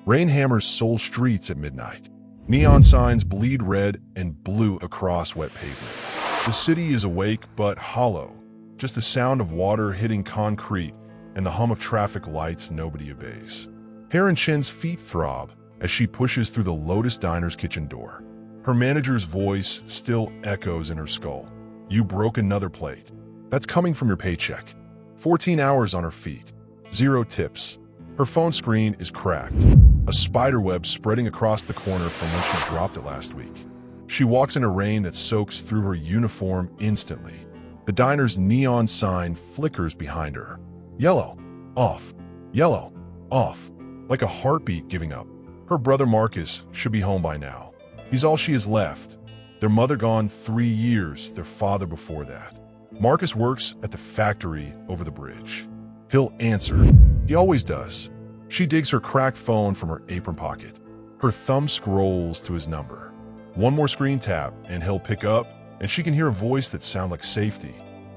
Rain hammers Seoul streets at midnight. Neon signs bleed red and blue across wet pavement. The city is awake but hollow. Just the sound of water hitting concrete and the hum of traffic lights nobody obeys. Heron Chin's feet throb as she pushes through the Lotus Diner's kitchen door. Her manager's voice still echoes in her skull. You broke another plate. That's coming from your paycheck. 14 hours on her feet. 0 tips. Her phone screen is cracked. A spiderweb spreading across the corner from when she dropped it last week. She walks in a rain that soaks through her uniform instantly. The diner's neon sign flickers behind her. Yellow, off. Yellow, off. Like a heartbeat giving up. Her brother Marcus should be home by now. He's all she has left. Their mother gone 3 years, their father before that. Marcus works at the factory over the bridge. He'll answer. He always does. She digs her cracked phone from her apron pocket. Her thumb scrolls to his number. One more screen tap and he'll pick up, and she can hear a voice that sounds like safety.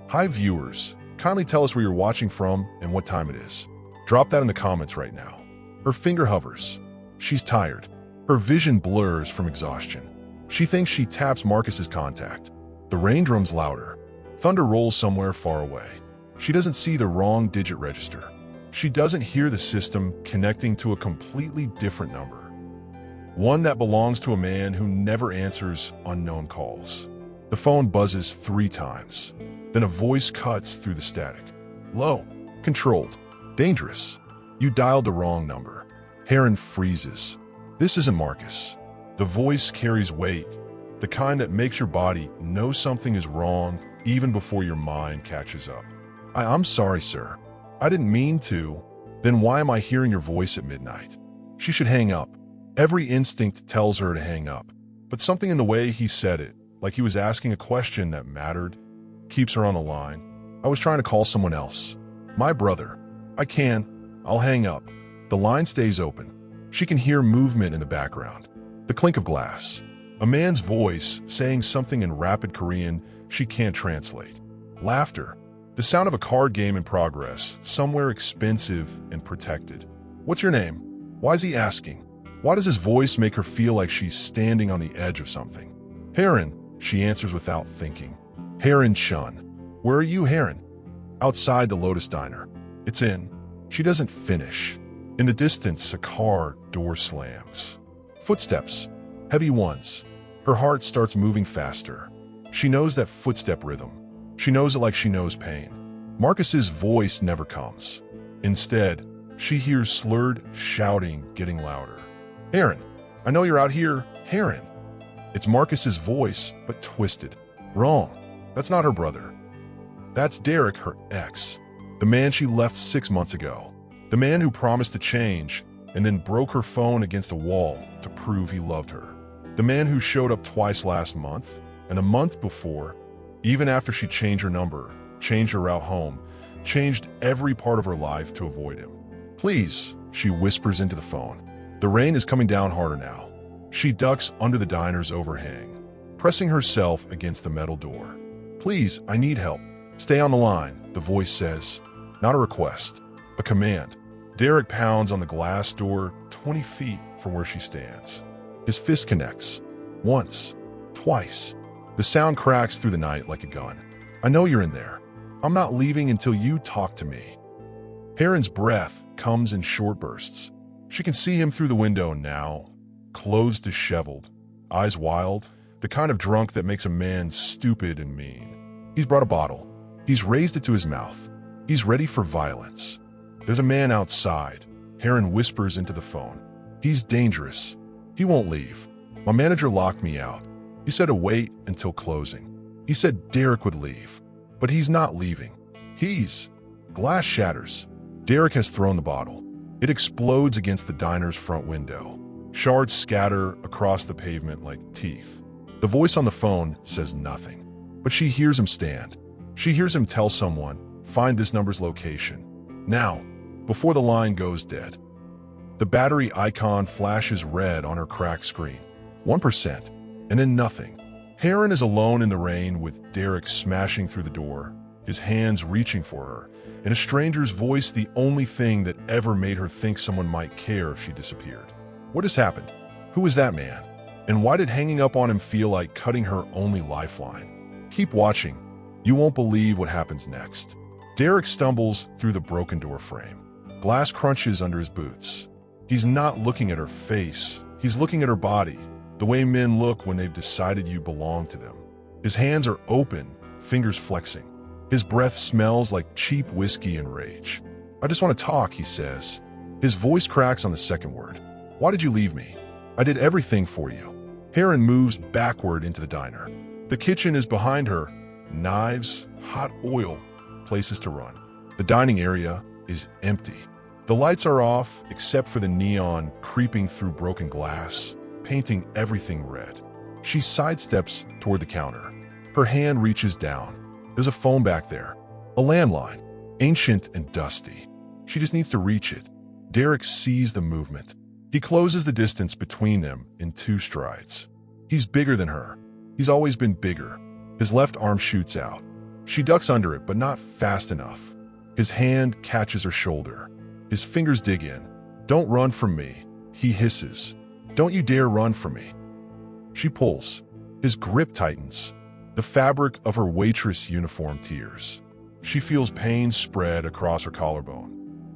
Hi viewers, kindly tell us where you're watching from and what time it is. Drop that in the comments right now. Her finger hovers. She's tired. Her vision blurs from exhaustion. She thinks she taps Marcus's contact. The rain drums louder. Thunder rolls somewhere far away. She doesn't see the wrong digit register. She doesn't hear the system connecting to a completely different number. One that belongs to a man who never answers unknown calls. The phone buzzes 3 times. Then a voice cuts through the static. Low, controlled, dangerous. You dialed the wrong number. Heron freezes. This isn't Marcus. The voice carries weight, the kind that makes your body know something is wrong even before your mind catches up. I'm sorry, sir. I didn't mean to. Then why am I hearing your voice at midnight? She should hang up. Every instinct tells her to hang up. But something in the way he said it, like he was asking a question that mattered, keeps her on the line. I was trying to call someone else. My brother. I'll hang up. The line stays open. She can hear movement in the background. The clink of glass. A man's voice saying something in rapid Korean she can't translate. Laughter. The sound of a card game in progress, somewhere expensive and protected. What's your name? Why is he asking? Why does his voice make her feel like she's standing on the edge of something? Heron, she answers without thinking. Heron Chun. Where are you, Heron? Outside the Lotus Diner. It's in. She doesn't finish. In the distance, a car door slams. Footsteps. Heavy ones. Her heart starts moving faster. She knows that footstep rhythm. She knows it like she knows pain. Marcus's voice never comes. Instead, she hears slurred shouting getting louder. Heron, I know you're out here, Heron. It's Marcus's voice, but twisted. Wrong. That's not her brother. That's Derek, her ex. The man she left 6 months ago. The man who promised to change and then broke her phone against a wall to prove he loved her. The man who showed up twice last month and a month before, even after she changed her number, changed her route home, changed every part of her life to avoid him. Please, she whispers into the phone. The rain is coming down harder now. She ducks under the diner's overhang, pressing herself against the metal door. Please, I need help. Stay on the line, the voice says. Not a request, a command. Derek pounds on the glass door 20 feet from where she stands. His fist connects. Once. Twice. The sound cracks through the night like a gun. I know you're in there. I'm not leaving until you talk to me. Heron's breath comes in short bursts. She can see him through the window now, clothes disheveled, eyes wild, the kind of drunk that makes a man stupid and mean. He's brought a bottle. He's raised it to his mouth. He's ready for violence. There's a man outside. Heron whispers into the phone. He's dangerous. He won't leave. My manager locked me out. He said to wait until closing. He said Derek would leave, but he's not leaving. Glass shatters. Derek has thrown the bottle. It explodes against the diner's front window. Shards scatter across the pavement like teeth. The voice on the phone says nothing, but she hears him stand. She hears him tell someone, find this number's location. Now, before the line goes dead. The battery icon flashes red on her cracked screen. 1%. And then nothing. Heron is alone in the rain with Derek smashing through the door, his hands reaching for her, and a stranger's voice the only thing that ever made her think someone might care if she disappeared. What has happened? Who was that man? And why did hanging up on him feel like cutting her only lifeline? Keep watching. You won't believe what happens next. Derek stumbles through the broken door frame. Glass crunches under his boots. He's not looking at her face. He's looking at her body, the way men look when they've decided you belong to them. His hands are open, fingers flexing. His breath smells like cheap whiskey and rage. "I just want to talk," he says. His voice cracks on the second word. "Why did you leave me? I did everything for you." Heron moves backward into the diner. The kitchen is behind her. Knives, hot oil, places to run. The dining area is empty. The lights are off except for the neon creeping through broken glass, painting everything red. She sidesteps toward the counter. Her hand reaches down. There's a phone back there. A landline, ancient and dusty. She just needs to reach it. Derek sees the movement. He closes the distance between them in 2 strides. He's bigger than her. He's always been bigger. His left arm shoots out. She ducks under it, but not fast enough. His hand catches her shoulder. His fingers dig in. "Don't run from me," he hisses. "Don't you dare run from me." She pulls. His grip tightens. The fabric of her waitress uniform tears. She feels pain spread across her collarbone.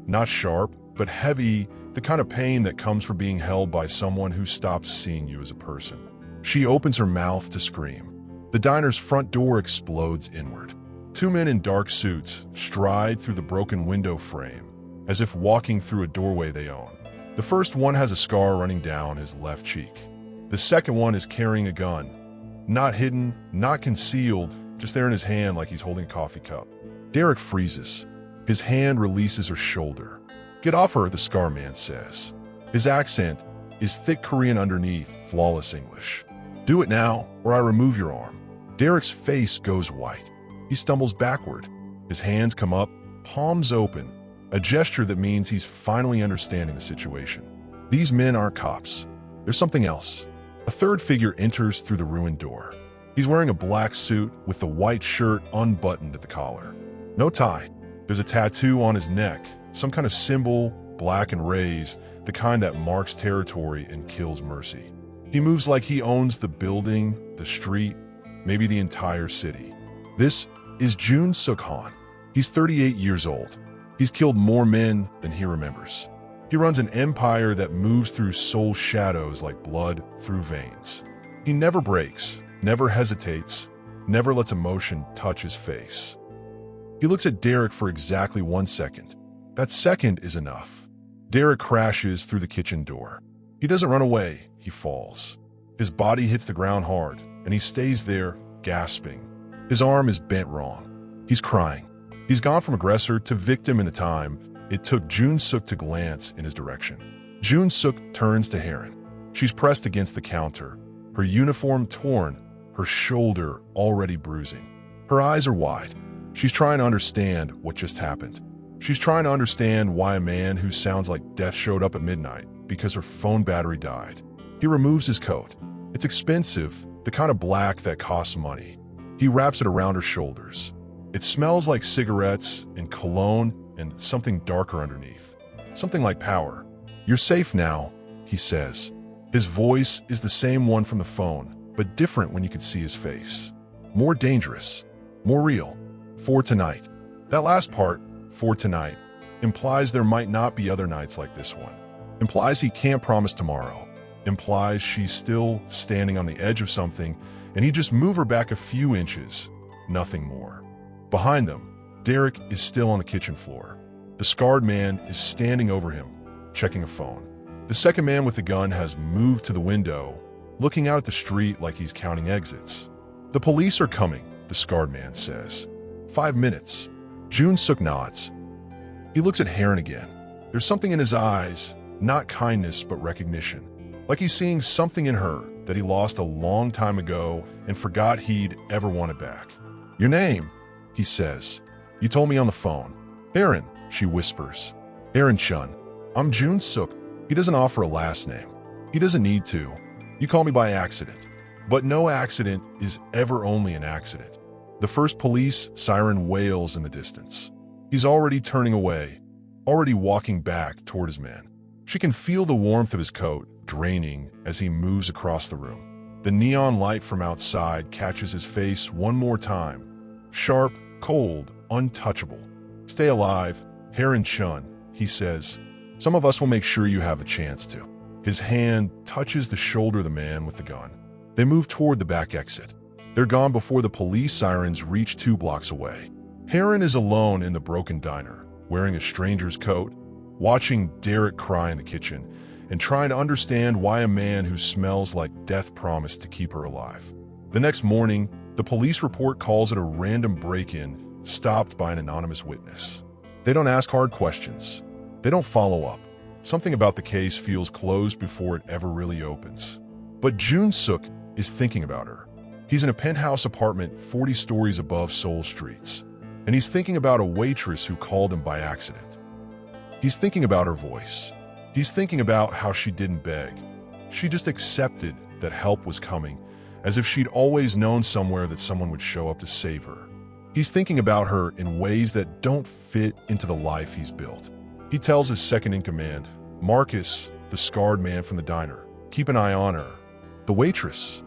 Not sharp, but heavy, the kind of pain that comes from being held by someone who stops seeing you as a person. She opens her mouth to scream. The diner's front door explodes inward. 2 men in dark suits stride through the broken window frame, as if walking through a doorway they own. The first one has a scar running down his left cheek. The second one is carrying a gun. Not hidden, not concealed, just there in his hand like he's holding a coffee cup. Derek freezes. His hand releases her shoulder. "Get off her," the scar man says. His accent is thick Korean underneath flawless English. "Do it now, or I remove your arm." Derek's face goes white. He stumbles backward. His hands come up, palms open, a gesture that means he's finally understanding the situation. These men aren't cops. There's something else. A third figure enters through the ruined door. He's wearing a black suit with the white shirt unbuttoned at the collar. No tie. There's a tattoo on his neck, some kind of symbol, black and raised, the kind that marks territory and kills mercy. He moves like he owns the building, the street, maybe the entire city. This is Jun Suk-han. He's 38 years old. He's killed more men than he remembers. He runs an empire that moves through soul shadows like blood through veins. He never breaks, never hesitates, never lets emotion touch his face. He looks at Derek for exactly 1 second. That second is enough. Derek crashes through the kitchen door. He doesn't run away, he falls. His body hits the ground hard, and he stays there, gasping. His arm is bent wrong. He's crying. He's gone from aggressor to victim in the time it took Jun Suk to glance in his direction. Jun Suk turns to Heron. She's pressed against the counter, her uniform torn, her shoulder already bruising. Her eyes are wide. She's trying to understand what just happened. She's trying to understand why a man who sounds like death showed up at midnight because her phone battery died. He removes his coat. It's expensive, the kind of black that costs money. He wraps it around her shoulders. It smells like cigarettes and cologne and something darker underneath. Something like power. "You're safe now," he says. His voice is the same one from the phone, but different when you can see his face. More dangerous. More real. For tonight. That last part, for tonight, implies there might not be other nights like this one. Implies he can't promise tomorrow. Implies she's still standing on the edge of something, and he just move her back a few inches. Nothing more. Behind them, Derek is still on the kitchen floor. The scarred man is standing over him, checking a phone. The second man with the gun has moved to the window, looking out at the street like he's counting exits. "The police are coming," the scarred man says. 5 minutes. Jun Suk nods. He looks at Heron again. There's something in his eyes, not kindness but recognition. Like he's seeing something in her that he lost a long time ago and forgot he'd ever want it back. "Your name," he says. "You told me on the phone." "Heron," she whispers. "Heron Chun. I'm Jun Suk." He doesn't offer a last name. He doesn't need to. "You call me by accident." But no accident is ever only an accident. The first police siren wails in the distance. He's already turning away, already walking back toward his men. She can feel the warmth of his coat draining as he moves across the room. The neon light from outside catches his face one more time. Sharp, cold, untouchable. "Stay alive, Heron Chun," he says. "Some of us will make sure you have a chance to." His hand touches the shoulder of the man with the gun. They move toward the back exit. They're gone before the police sirens reach 2 blocks away. Heron is alone in the broken diner, wearing a stranger's coat, watching Derek cry in the kitchen, and trying to understand why a man who smells like death promised to keep her alive. The next morning, the police report calls it a random break-in stopped by an anonymous witness. They don't ask hard questions. They don't follow up. Something about the case feels closed before it ever really opens. But Jun Suk is thinking about her. He's in a penthouse apartment 40 stories above Seoul streets, and he's thinking about a waitress who called him by accident. He's thinking about her voice. He's thinking about how she didn't beg. She just accepted that help was coming, as if she'd always known somewhere that someone would show up to save her. He's thinking about her in ways that don't fit into the life he's built. He tells his second-in-command, Marcus, the scarred man from the diner, keep an eye on her. The waitress?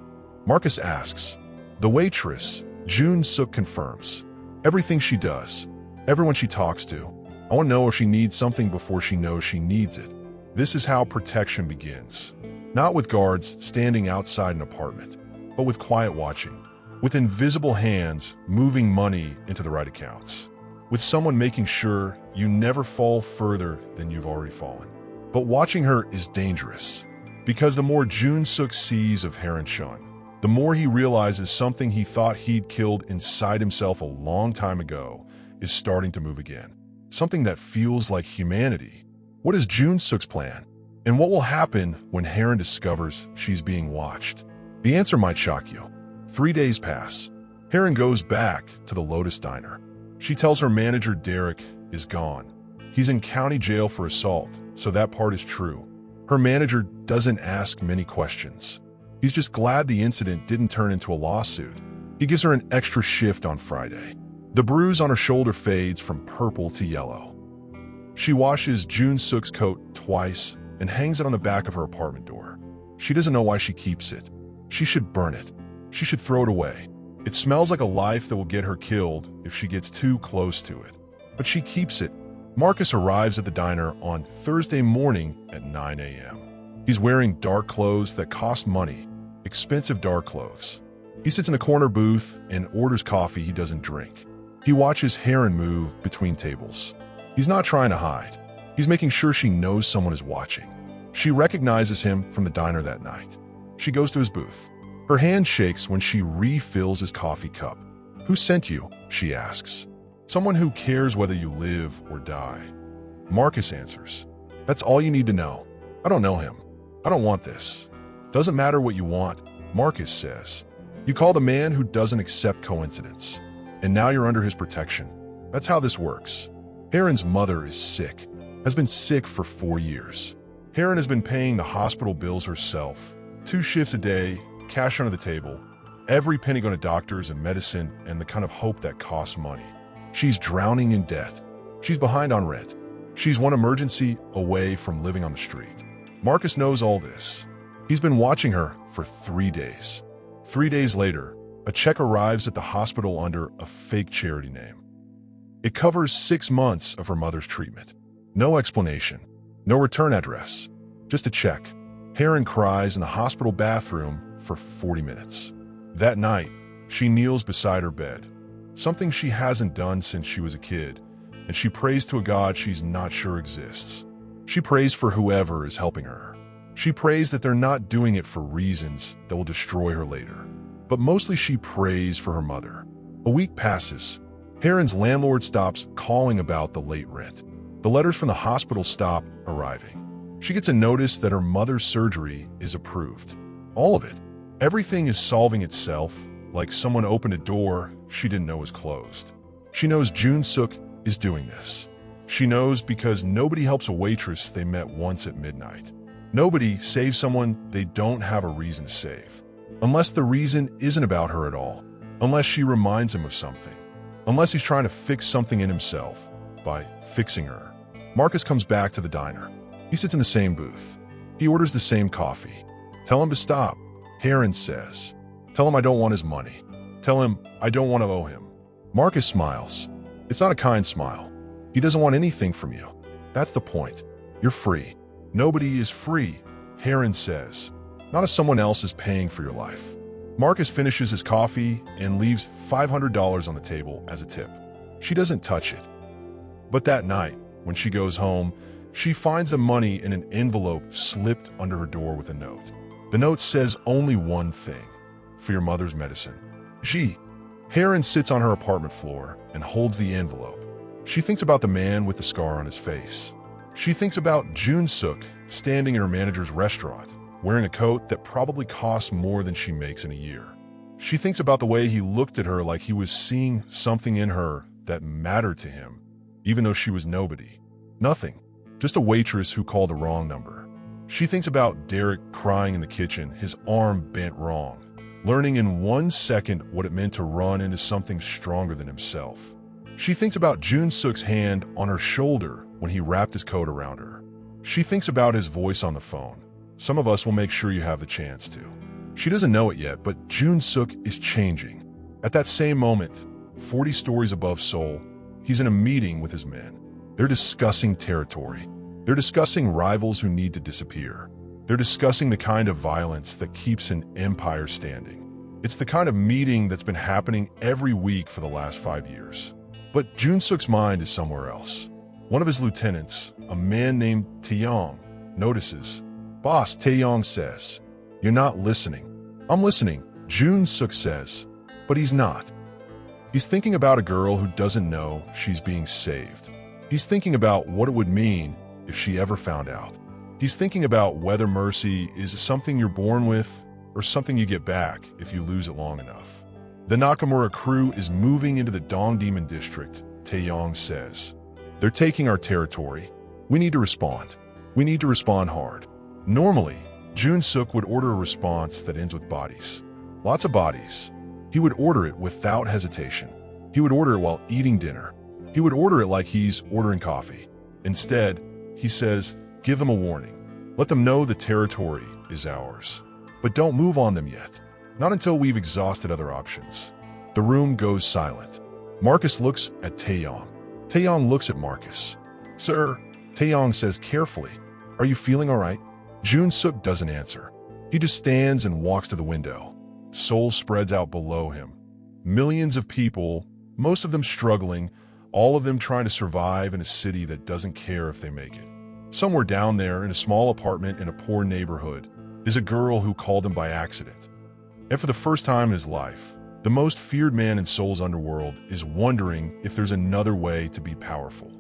Marcus asks. The waitress, Jun Suk confirms. Everything she does, everyone she talks to. I want to know if she needs something before she knows she needs it. This is how protection begins. Not with guards standing outside an apartment, but with quiet watching. With invisible hands moving money into the right accounts. With someone making sure you never fall further than you've already fallen. But watching her is dangerous, because the more Jun Suk sees of Heron Chun, the more he realizes something he thought he'd killed inside himself a long time ago is starting to move again. Something that feels like humanity. What is Jun Suk's plan? And what will happen when Heron discovers she's being watched? The answer might shock you. 3 days pass. Heron goes back to the Lotus Diner. She tells her manager Derek is gone. He's in county jail for assault, so that part is true. Her manager doesn't ask many questions. He's just glad the incident didn't turn into a lawsuit. He gives her an extra shift on Friday. The bruise on her shoulder fades from purple to yellow. She washes Jun Suk's coat twice and hangs it on the back of her apartment door. She doesn't know why she keeps it. She should burn it. She should throw it away. It smells like a life that will get her killed if she gets too close to it. But she keeps it. Marcus arrives at the diner on Thursday morning at 9 a.m. He's wearing dark clothes that cost money, expensive dark clothes. He sits in a corner booth and orders coffee he doesn't drink. He watches Heron move between tables. He's not trying to hide. He's making sure she knows someone is watching. She recognizes him from the diner that night. She goes to his booth. Her hand shakes when she refills his coffee cup. "Who sent you?" she asks. "Someone who cares whether you live or die." Marcus answers. "That's all you need to know. I don't know him. I don't want this." "Doesn't matter what you want," Marcus says. "You call the man who doesn't accept coincidence. And now you're under his protection. That's how this works." Heron's mother is sick, has been sick for 4 years. Heron has been paying the hospital bills herself. 2 shifts a day, cash under the table, every penny going to doctors and medicine and the kind of hope that costs money. She's drowning in debt. She's behind on rent. She's one emergency away from living on the street. Marcus knows all this. He's been watching her for 3 days. 3 days later, a check arrives at the hospital under a fake charity name. It covers 6 months of her mother's treatment. No explanation, no return address, just a check. Heron cries in the hospital bathroom for 40 minutes. That night, she kneels beside her bed, something she hasn't done since she was a kid, and she prays to a God she's not sure exists. She prays for whoever is helping her. She prays that they're not doing it for reasons that will destroy her later. But mostly she prays for her mother. A week passes. Heron's landlord stops calling about the late rent. The letters from the hospital stop arriving. She gets a notice that her mother's surgery is approved. All of it. Everything is solving itself, like someone opened a door she didn't know was closed. She knows Jun Suk is doing this. She knows because nobody helps a waitress they met once at midnight. Nobody saves someone they don't have a reason to save. Unless the reason isn't about her at all. unless she reminds him of something, unless he's trying to fix something in himself by fixing her. Marcus comes back to the diner. He sits in the same booth. He orders the same coffee. Tell him to stop, Heron says. Tell him I don't want his money. Tell him I don't want to owe him. Marcus smiles. It's not a kind smile. He doesn't want anything from you. That's the point. You're free. Nobody is free, Heron says. Not if someone else is paying for your life. Marcus finishes his coffee and leaves $500 on the table as a tip. She doesn't touch it. But that night, when she goes home, she finds the money in an envelope slipped under her door with a note. The note says only one thing: for your mother's medicine. Heron sits on her apartment floor and holds the envelope. She thinks about the man with the scar on his face. She thinks about Jun-suk standing in her manager's restaurant, wearing a coat that probably costs more than she makes in a year. She thinks about the way he looked at her like he was seeing something in her that mattered to him, even though she was nobody. Nothing. Just a waitress who called the wrong number. She thinks about Derek crying in the kitchen, his arm bent wrong, learning in 1 second what it meant to run into something stronger than himself. She thinks about Jun-suk's hand on her shoulder when he wrapped his coat around her. She thinks about his voice on the phone. Some of us will make sure you have the chance to. She doesn't know it yet, but Jun-suk is changing. At that same moment, 40 stories above Seoul, he's in a meeting with his men. They're discussing territory. They're discussing rivals who need to disappear. They're discussing the kind of violence that keeps an empire standing. It's the kind of meeting that's been happening every week for the last 5 years. But Jun-suk's mind is somewhere else. One of his lieutenants, a man named Taeyong, notices. Boss, Taeyong says. You're not listening. I'm listening, Jun-suk says. But he's not. He's thinking about a girl who doesn't know she's being saved. He's thinking about what it would mean if she ever found out. He's thinking about whether mercy is something you're born with or something you get back if you lose it long enough. The Nakamura crew is moving into the Dongdaemun district, Taeyong says. They're taking our territory. We need to respond. We need to respond hard. Normally, Jun-suk would order a response that ends with bodies. Lots of bodies. He would order it without hesitation. He would order it while eating dinner. He would order it like he's ordering coffee. Instead, he says, give them a warning. Let them know the territory is ours. But don't move on them yet. Not until we've exhausted other options. The room goes silent. Marcus looks at Taeyong. Taeyong looks at Marcus. Sir, Taeyong says carefully, are you feeling all right? Jun-suk doesn't answer. He just stands and walks to the window. Seoul spreads out below him. Millions of people, most of them struggling, all of them trying to survive in a city that doesn't care if they make it. Somewhere down there in a small apartment in a poor neighborhood is a girl who called him by accident. And for the first time in his life, the most feared man in Seoul's underworld is wondering if there's another way to be powerful.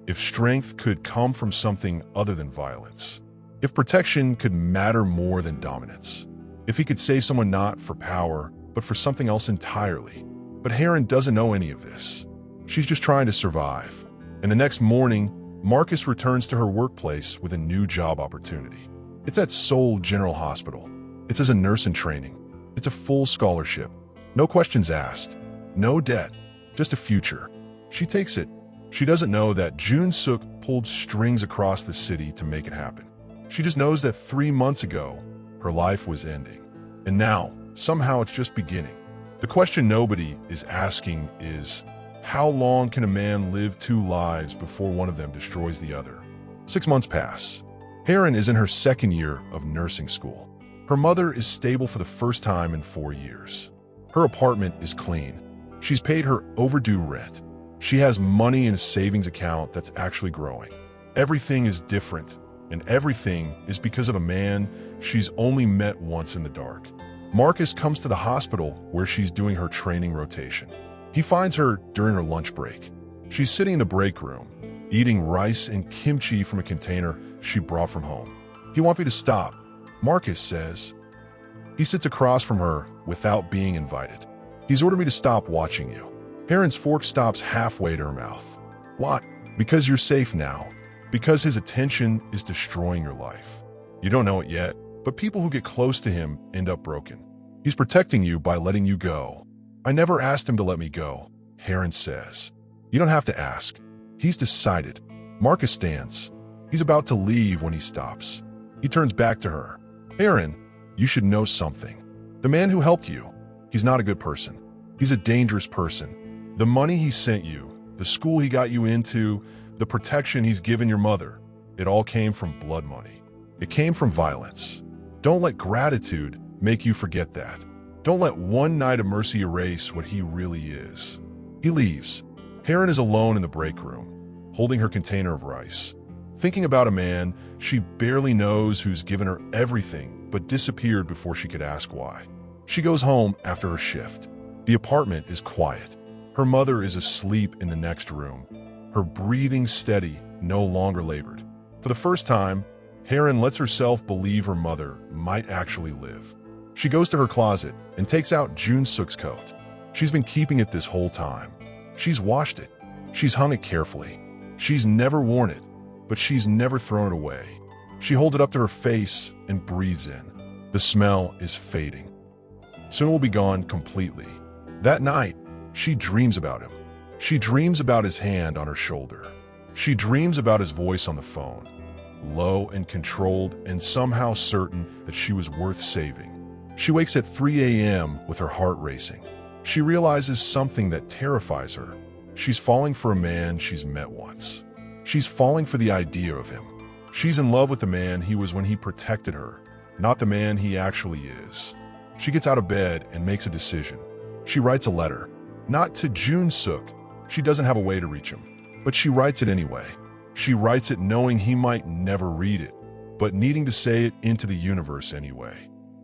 If strength could come from something other than violence. If protection could matter more than dominance. If he could save someone not for power, but for something else entirely. But Heron doesn't know any of this. She's just trying to survive. And the next morning, Marcus returns to her workplace with a new job opportunity. It's at Seoul General Hospital. It's as a nurse in training. It's a full scholarship. No questions asked. No debt. Just a future. She takes it. She doesn't know that Jun-suk pulled strings across the city to make it happen. She just knows that 3 months ago, her life was ending. And now, somehow it's just beginning. The question nobody is asking is, how long can a man live 2 lives before one of them destroys the other? 6 months pass. Heron is in her 2nd year of nursing school. Her mother is stable for the first time in 4 years. Her apartment is clean. She's paid her overdue rent. She has money in a savings account that's actually growing. Everything is different, and everything is because of a man she's only met once in the dark. Marcus comes to the hospital where she's doing her training rotation. He finds her during her lunch break. She's sitting in the break room, eating rice and kimchi from a container she brought from home. "You want me to stop?" Marcus says. He sits across from her without being invited. "He's ordered me to stop watching you." Heron's fork stops halfway to her mouth. "What?" "Because you're safe now. Because his attention is destroying your life. You don't know it yet, but people who get close to him end up broken. He's protecting you by letting you go. I never asked him to let me go, Heron says. You don't have to ask. He's decided. Marcus stands. He's about to leave when he stops. He turns back to her. Heron, you should know something. The man who helped you, he's not a good person. He's a dangerous person. The money he sent you, the school he got you into, the protection he's given your mother, it all came from blood money. It came from violence. Don't let gratitude make you forget that. Don't let one night of mercy erase what he really is. He leaves. Heron is alone in the break room, holding her container of rice, thinking about a man she barely knows who's given her everything but disappeared before she could ask why. She goes home after her shift. The apartment is quiet. Her mother is asleep in the next room, her breathing steady, no longer labored. For the first time, Heron lets herself believe her mother might actually live. She goes to her closet and takes out June Suk's coat. She's been keeping it this whole time. She's washed it. She's hung it carefully. She's never worn it, but she's never thrown it away. She holds it up to her face and breathes in. The smell is fading. Soon it will be gone completely. That night, she dreams about him. She dreams about his hand on her shoulder. She dreams about his voice on the phone, low and controlled and somehow certain that she was worth saving. She wakes at 3 a.m. with her heart racing. She realizes something that terrifies her. She's falling for a man she's met once. She's falling for the idea of him. She's in love with the man he was when he protected her, not the man he actually is. She gets out of bed and makes a decision. She writes a letter, not to June Suk. She doesn't have a way to reach him, but she writes it anyway. She writes it knowing he might never read it, but needing to say it into the universe anyway.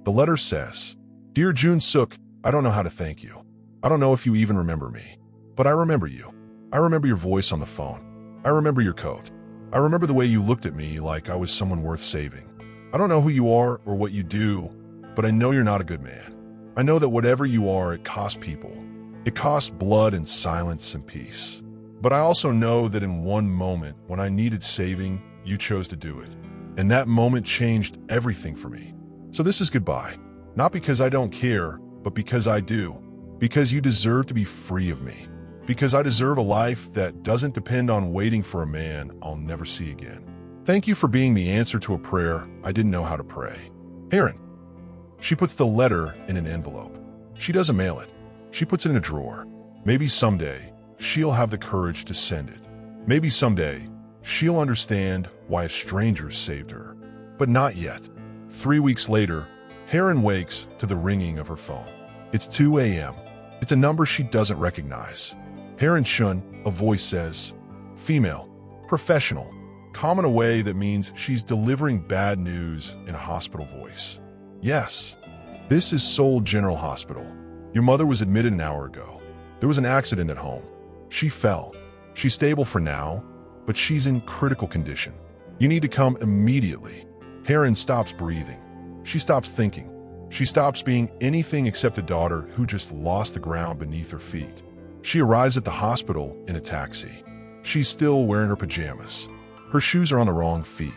The letter says, Dear June Suk, I don't know how to thank you. I don't know if you even remember me, but I remember you. I remember your voice on the phone. I remember your coat. I remember the way you looked at me like I was someone worth saving. I don't know who you are or what you do, but I know you're not a good man. I know that whatever you are, it costs people. It costs blood and silence and peace. But I also know that in one moment, when I needed saving, you chose to do it. And that moment changed everything for me. So this is goodbye. Not because I don't care, but because I do. Because you deserve to be free of me. Because I deserve a life that doesn't depend on waiting for a man I'll never see again. Thank you for being the answer to a prayer I didn't know how to pray. Heron. She puts the letter in an envelope. She doesn't mail it. She puts it in a drawer. Maybe someday, she'll have the courage to send it. Maybe someday, she'll understand why a stranger saved her. But not yet. 3 weeks later, Heron wakes to the ringing of her phone. It's 2 a.m. It's a number she doesn't recognize. Heron Shun, a voice says, female, professional, calm in a way that means she's delivering bad news in a hospital voice. Yes, this is Seoul General Hospital. Your mother was admitted an hour ago. There was an accident at home. She fell. She's stable for now, but she's in critical condition. You need to come immediately. Heron stops breathing. She stops thinking. She stops being anything except a daughter who just lost the ground beneath her feet. She arrives at the hospital in a taxi. She's still wearing her pajamas. Her shoes are on the wrong feet.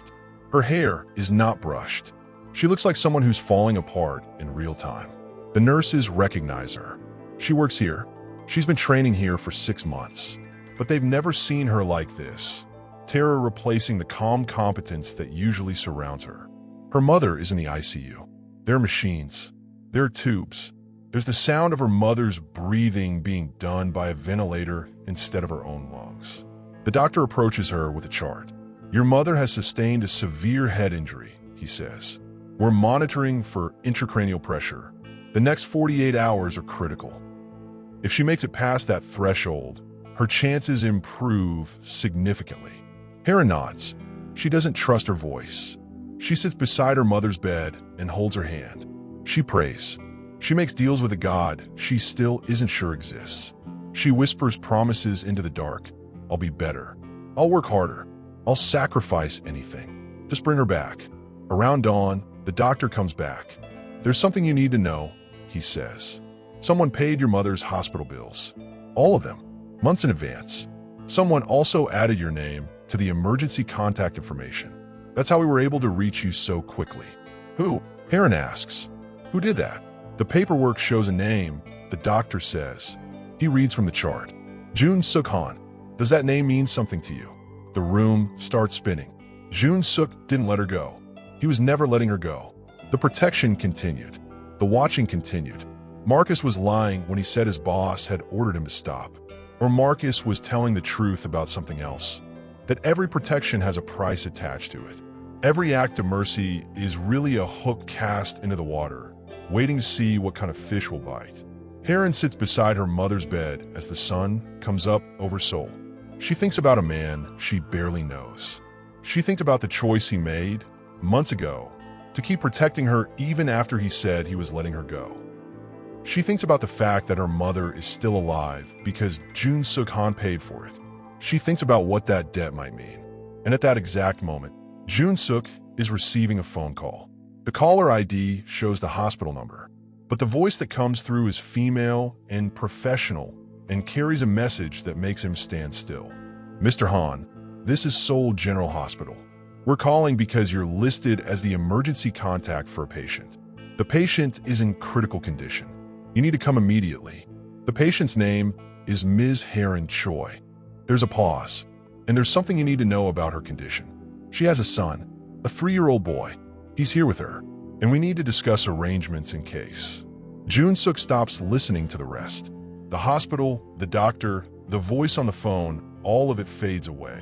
Her hair is not brushed. She looks like someone who's falling apart in real time. The nurses recognize her. She works here. She's been training here for 6 months. But they've never seen her like this. Terror replacing the calm competence that usually surrounds her. Her mother is in the ICU. There are machines. There are tubes. There's the sound of her mother's breathing being done by a ventilator instead of her own lungs. The doctor approaches her with a chart. Your mother has sustained a severe head injury, he says. We're monitoring for intracranial pressure. The next 48 hours are critical. If she makes it past that threshold, her chances improve significantly. Heron nods. She doesn't trust her voice. She sits beside her mother's bed and holds her hand. She prays. She makes deals with a God she still isn't sure exists. She whispers promises into the dark. I'll be better. I'll work harder. I'll sacrifice anything. Just bring her back. Around dawn, the doctor comes back. There's something you need to know, he says. Someone paid your mother's hospital bills. All of them. Months in advance. Someone also added your name to the emergency contact information. That's how we were able to reach you so quickly. Who? Heron asks. Who did that? The paperwork shows a name, the doctor says. He reads from the chart. Jun Suk Han. Does that name mean something to you? The room starts spinning. Jun Suk didn't let her go. He was never letting her go. The protection continued. The watching continued. Marcus was lying when he said his boss had ordered him to stop. Or Marcus was telling the truth about something else. That every protection has a price attached to it. Every act of mercy is really a hook cast into the water, waiting to see what kind of fish will bite. Heron sits beside her mother's bed as the sun comes up over Seoul. She thinks about a man she barely knows. She thinks about the choice he made, months ago, to keep protecting her even after he said he was letting her go. She thinks about the fact that her mother is still alive because Jun Suk Han paid for it. She thinks about what that debt might mean. And at that exact moment, Jun Suk is receiving a phone call. The caller ID shows the hospital number, but the voice that comes through is female and professional and carries a message that makes him stand still. Mr. Han, this is Seoul General Hospital. We're calling because you're listed as the emergency contact for a patient. The patient is in critical condition. You need to come immediately. The patient's name is Ms. Heron Choi. There's a pause, and there's something you need to know about her condition. She has a son, a 3-year-old boy. He's here with her, and we need to discuss arrangements in case. Jun Suk stops listening to the rest. The hospital, the doctor, the voice on the phone, all of it fades away.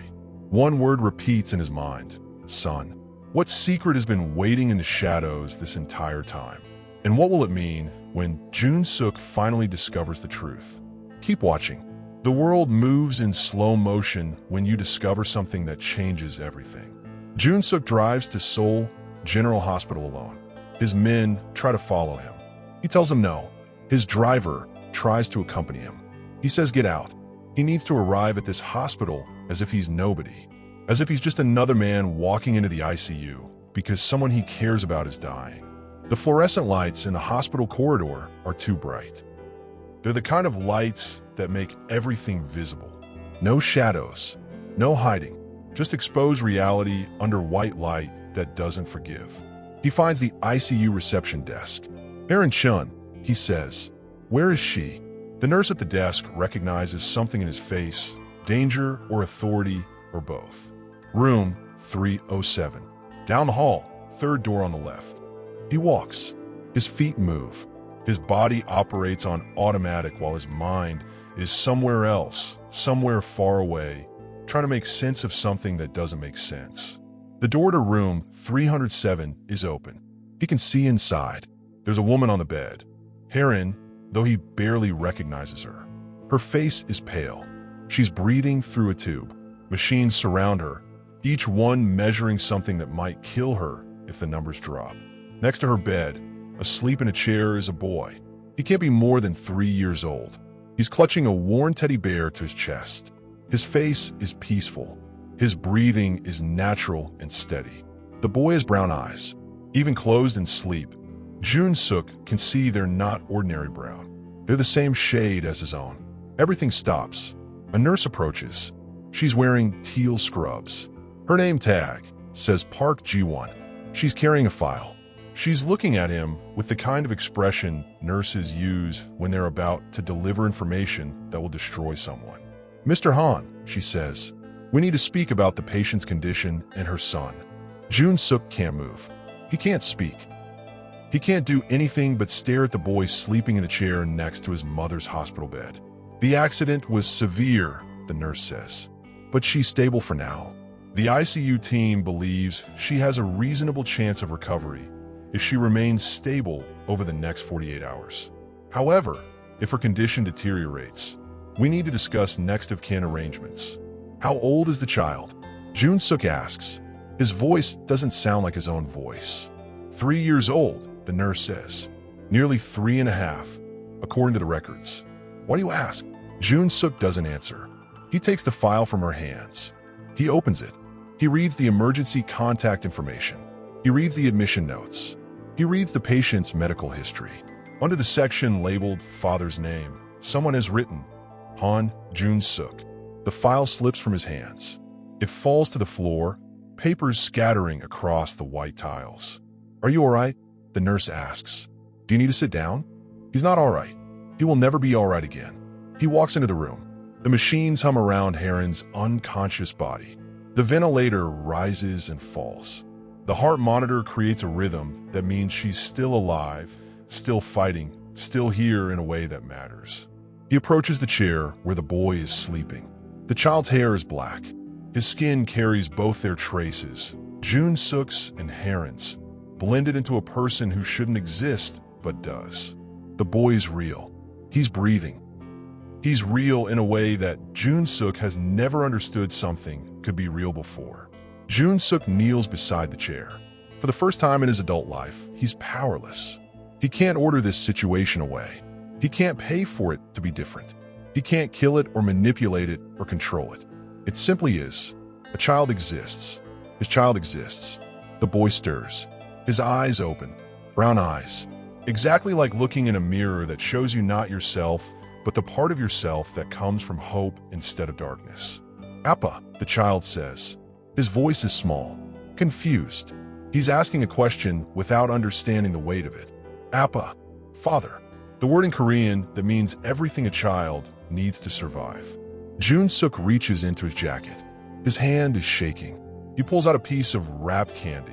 One word repeats in his mind: son. What secret has been waiting in the shadows this entire time? And what will it mean when Jun Suk finally discovers the truth? Keep watching. The world moves in slow motion when you discover something that changes everything. Jun Suk drives to Seoul General Hospital alone. His men try to follow him. He tells them no. His driver tries to accompany him. He says get out. He needs to arrive at this hospital as if he's nobody. As if he's just another man walking into the ICU because someone he cares about is dying. The fluorescent lights in the hospital corridor are too bright. They're the kind of lights that make everything visible. No shadows, no hiding, just exposed reality under white light that doesn't forgive. He finds the ICU reception desk. Aaron Chun, he says. Where is she? The nurse at the desk recognizes something in his face, danger or authority or both. Room 307. Down the hall, third door on the left. He walks. His feet move. His body operates on automatic while his mind is somewhere else, somewhere far away, trying to make sense of something that doesn't make sense. The door to room 307 is open. He can see inside. There's a woman on the bed. Heron, though he barely recognizes her. Her face is pale. She's breathing through a tube. Machines surround her, each one measuring something that might kill her if the numbers drop. Next to her bed, asleep in a chair, is a boy. He can't be more than 3 years old. He's clutching a worn teddy bear to his chest. His face is peaceful. His breathing is natural and steady. The boy has brown eyes. Even closed in sleep, Jun Suk can see they're not ordinary brown. They're the same shade as his own. Everything stops. A nurse approaches. She's wearing teal scrubs. Her name tag says Park Ji-won. She's carrying a file. She's looking at him with the kind of expression nurses use when they're about to deliver information that will destroy someone. Mr. Han, she says, we need to speak about the patient's condition and her son. Jun Suk can't move. He can't speak. He can't do anything but stare at the boy sleeping in the chair next to his mother's hospital bed. The accident was severe, the nurse says, but she's stable for now. The ICU team believes she has a reasonable chance of recovery if she remains stable over the next 48 hours. However, if her condition deteriorates, we need to discuss next of kin arrangements. How old is the child? Jun Suk asks. His voice doesn't sound like his own voice. 3 years old, the nurse says. Nearly 3.5, according to the records. Why do you ask? Jun Suk doesn't answer. He takes the file from her hands. He opens it. He reads the emergency contact information. He reads the admission notes. He reads the patient's medical history. Under the section labeled father's name, someone has written, Han Jun Suk. The file slips from his hands. It falls to the floor, papers scattering across the white tiles. Are you all right? The nurse asks. Do you need to sit down? He's not all right. He will never be all right again. He walks into the room. The machines hum around Heron's unconscious body. The ventilator rises and falls. The heart monitor creates a rhythm that means she's still alive, still fighting, still here in a way that matters. He approaches the chair where the boy is sleeping. The child's hair is black. His skin carries both their traces, Jun-suk's and Heron's, blended into a person who shouldn't exist but does. The boy is real. He's breathing. He's real in a way that Jun-suk has never understood something could be real before. Jun-suk kneels beside the chair. For the first time in his adult life, he's powerless. He can't order this situation away. He can't pay for it to be different. He can't kill it or manipulate it or control it. It simply is. A child exists. His child exists. The boy stirs. His eyes open. Brown eyes. Exactly like looking in a mirror that shows you not yourself, but the part of yourself that comes from hope instead of darkness. Appa, the child says. His voice is small, confused. He's asking a question without understanding the weight of it. Appa, father. The word in Korean that means everything a child needs to survive. Jun-suk reaches into his jacket. His hand is shaking. He pulls out a piece of wrapped candy,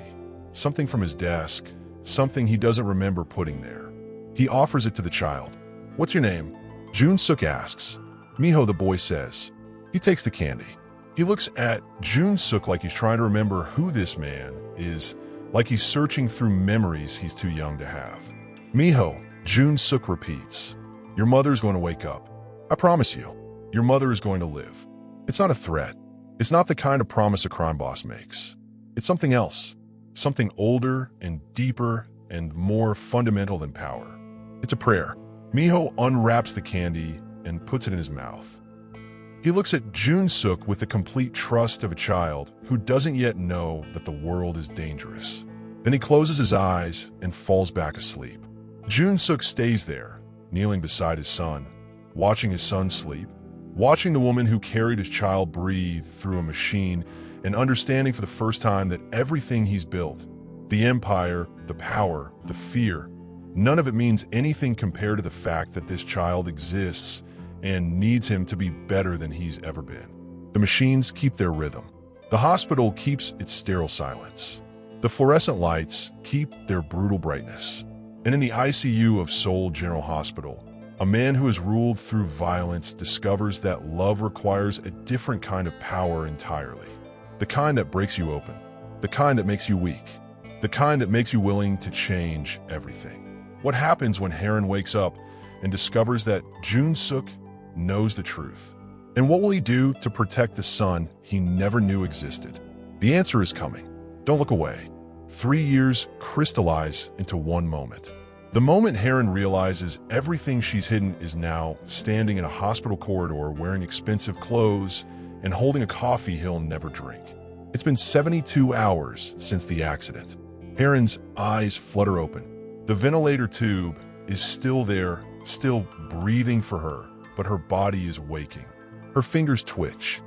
something from his desk, something he doesn't remember putting there. He offers it to the child. What's your name? Jun-suk asks. Miho, the boy says. He takes the candy. He looks at Jun-suk like he's trying to remember who this man is, like he's searching through memories he's too young to have. Miho, Jun-suk repeats. Your mother's going to wake up. I promise you, your mother is going to live. It's not a threat. It's not the kind of promise a crime boss makes. It's something else. Something older and deeper and more fundamental than power. It's a prayer. Miho unwraps the candy and puts it in his mouth. He looks at Jun-suk with the complete trust of a child who doesn't yet know that the world is dangerous. Then he closes his eyes and falls back asleep. Jun-suk stays there, kneeling beside his son, watching his son sleep, watching the woman who carried his child breathe through a machine, and understanding for the first time that everything he's built, the empire, the power, the fear, none of it means anything compared to the fact that this child exists and needs him to be better than he's ever been. The machines keep their rhythm. The hospital keeps its sterile silence. The fluorescent lights keep their brutal brightness. And in the ICU of Seoul General Hospital, a man who has ruled through violence discovers that love requires a different kind of power entirely. The kind that breaks you open. The kind that makes you weak. The kind that makes you willing to change everything. What happens when Heron wakes up and discovers that Jun-suk knows the truth? And what will he do to protect the son he never knew existed? The answer is coming. Don't look away. 3 years crystallize into one moment. The moment Heron realizes everything she's hidden is now standing in a hospital corridor wearing expensive clothes and holding a coffee he'll never drink. It's been 72 hours since the accident. Heron's eyes flutter open. The ventilator tube is still there, still breathing for her, but her body is waking. Her fingers twitch.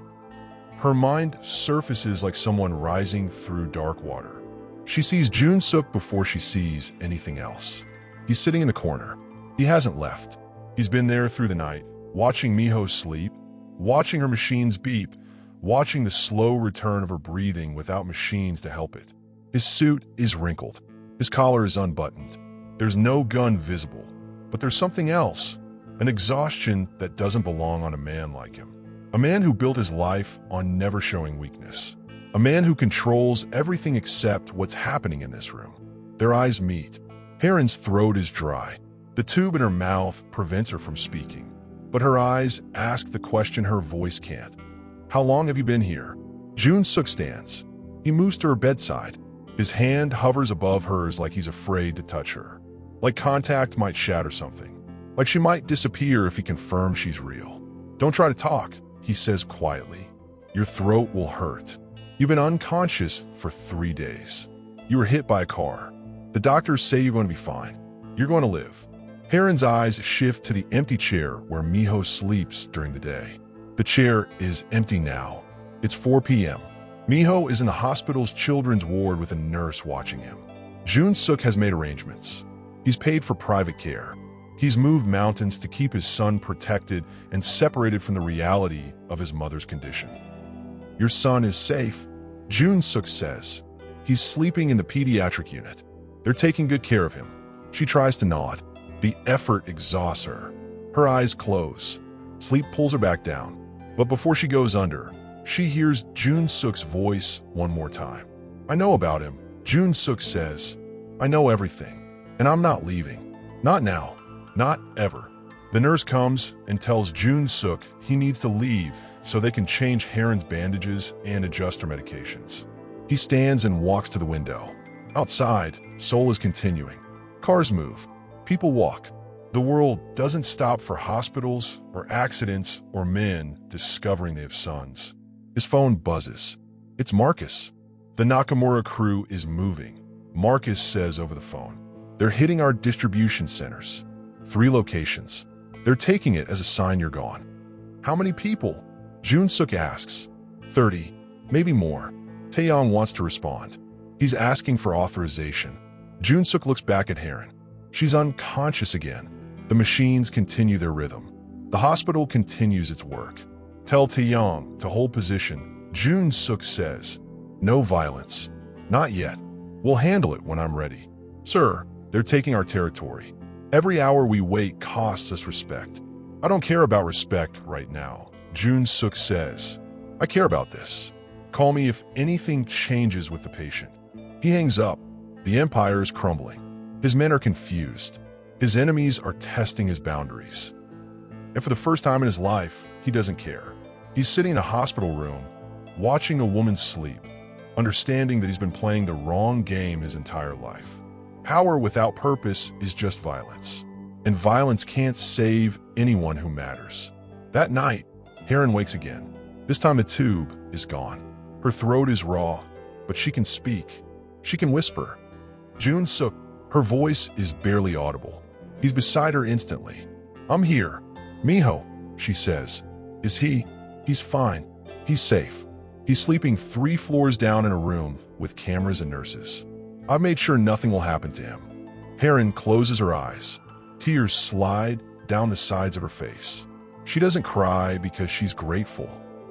Her mind surfaces like someone rising through dark water. She sees Jun-suk before she sees anything else. He's sitting in the corner. He hasn't left. He's been there through the night, watching Miho sleep, watching her machines beep, watching the slow return of her breathing without machines to help it. His suit is wrinkled. His collar is unbuttoned. There's no gun visible, but there's something else, an exhaustion that doesn't belong on a man like him. A man who built his life on never showing weakness. A man who controls everything except what's happening in this room. Their eyes meet. Heron's throat is dry. The tube in her mouth prevents her from speaking. But her eyes ask the question her voice can't. How long have you been here? Jun-suk stands. He moves to her bedside. His hand hovers above hers like he's afraid to touch her. Like contact might shatter something. Like she might disappear if he confirms she's real. Don't try to talk, he says quietly. Your throat will hurt. You've been unconscious for 3 days. You were hit by a car. The doctors say you're going to be fine. You're going to live. Heron's eyes shift to the empty chair where Miho sleeps during the day. The chair is empty now. It's 4 p.m. Miho is in the hospital's children's ward with a nurse watching him. Jun-suk has made arrangements. He's paid for private care. He's moved mountains to keep his son protected and separated from the reality of his mother's condition. "Your son is safe," Jun-suk says. "He's sleeping in the pediatric unit. They're taking good care of him." She tries to nod. The effort exhausts her. Her eyes close. Sleep pulls her back down. But before she goes under, she hears Jun-suk's voice one more time. "I know about him," Jun-suk says. "I know everything. And I'm not leaving. Not now. Not ever." The nurse comes and tells Jun-suk he needs to leave so they can change Haren's bandages and adjust her medications. He stands and walks to the window. Outside, Seoul is continuing. Cars move. People walk. The world doesn't stop for hospitals or accidents or men discovering they have sons. His phone buzzes. It's Marcus. The Nakamura crew is moving. Marcus says over the phone, "They're hitting our distribution centers. 3 locations. They're taking it as a sign you're gone." "How many people?" Jun-suk asks. 30, maybe more. Taeyong wants to respond. He's asking for authorization. Jun-suk looks back at Haren. She's unconscious again. The machines continue their rhythm. The hospital continues its work. "Tell Taeyong to hold position," Jun-suk says. "No violence. Not yet. We'll handle it when I'm ready." "Sir, they're taking our territory. Every hour we wait costs us respect." "I don't care about respect right now," Jun-suk says. "I care about this. Call me if anything changes with the patient." He hangs up. The empire is crumbling. His men are confused. His enemies are testing his boundaries. And for the first time in his life, he doesn't care. He's sitting in a hospital room, watching a woman sleep, understanding that he's been playing the wrong game his entire life. Power without purpose is just violence. And violence can't save anyone who matters. That night, Haren wakes again. This time the tube is gone. Her throat is raw, but she can speak. She can whisper. Jun-suk, her voice is barely audible. He's beside her instantly. "I'm here. Miho," she says. "Is he?" "He's fine. He's safe. He's sleeping 3 floors down in a room with cameras and nurses. I've made sure nothing will happen to him." Haren closes her eyes. Tears slide down the sides of her face. She doesn't cry because she's grateful.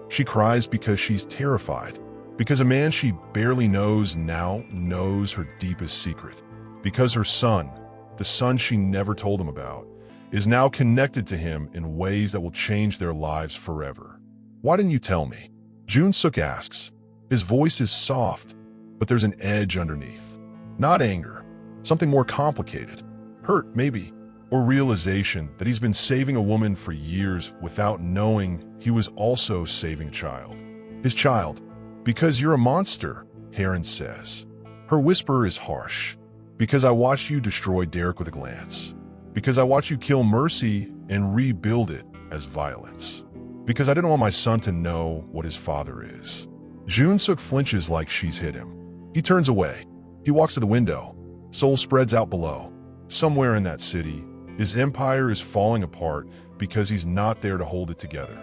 She cries because she's terrified. Because a man she barely knows now knows her deepest secret. Because her son, the son she never told him about, is now connected to him in ways that will change their lives forever. "Why didn't you tell me?" Jun-suk asks. His voice is soft, but there's an edge underneath. Not anger, something more complicated. Hurt, maybe, or realization that he's been saving a woman for years without knowing he was also saving a child. His child. "Because you're a monster," Haren says. Her whisper is harsh. "Because I watched you destroy Derek with a glance. Because I watched you kill Mercy and rebuild it as violence. Because I didn't want my son to know what his father is." Jun-suk flinches like she's hit him. He turns away. He walks to the window. Seoul spreads out below. Somewhere in that city, his empire is falling apart because he's not there to hold it together.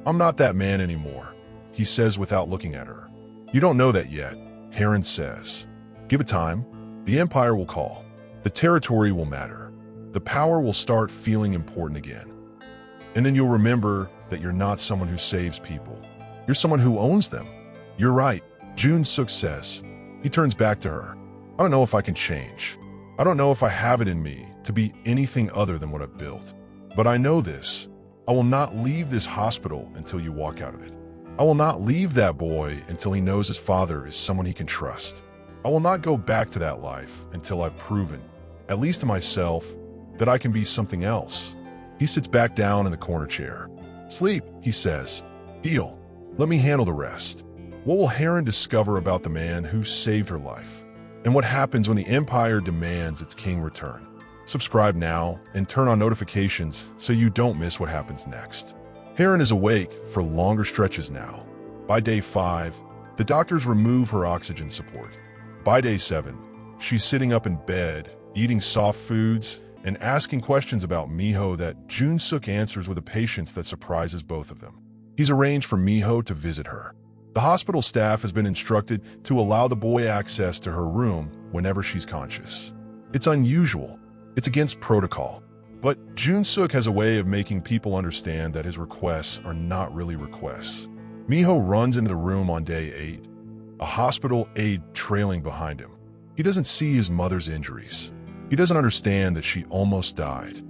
"I'm not that man anymore," he says without looking at her. "You don't know that yet," Haren says. "Give it time. The empire will call. The territory will matter. The power will start feeling important again. And then you'll remember that you're not someone who saves people. You're someone who owns them." "You're right," Jun-suk says. He turns back to her. "I don't know if I can change. I don't know if I have it in me to be anything other than what I've built. But I know this. I will not leave this hospital until you walk out of it. I will not leave that boy until he knows his father is someone he can trust. I will not go back to that life until I've proven, at least to myself, that I can be something else." He sits back down in the corner chair. "Sleep," he says. "Heal. Let me handle the rest." What will Haren discover about the man who saved her life? And what happens when the empire demands its king return? Subscribe now and turn on notifications so you don't miss what happens next. Haren is awake for longer stretches now. By day 5, the doctors remove her oxygen support. By day 7, she's sitting up in bed, eating soft foods, and asking questions about Miho that Jun-suk answers with a patience that surprises both of them. He's arranged for Miho to visit her. The hospital staff has been instructed to allow the boy access to her room whenever she's conscious. It's unusual. It's against protocol. But Jun Suk has a way of making people understand that his requests are not really requests. Miho runs into the room on day 8, a hospital aide trailing behind him. He doesn't see his mother's injuries. He doesn't understand that she almost died.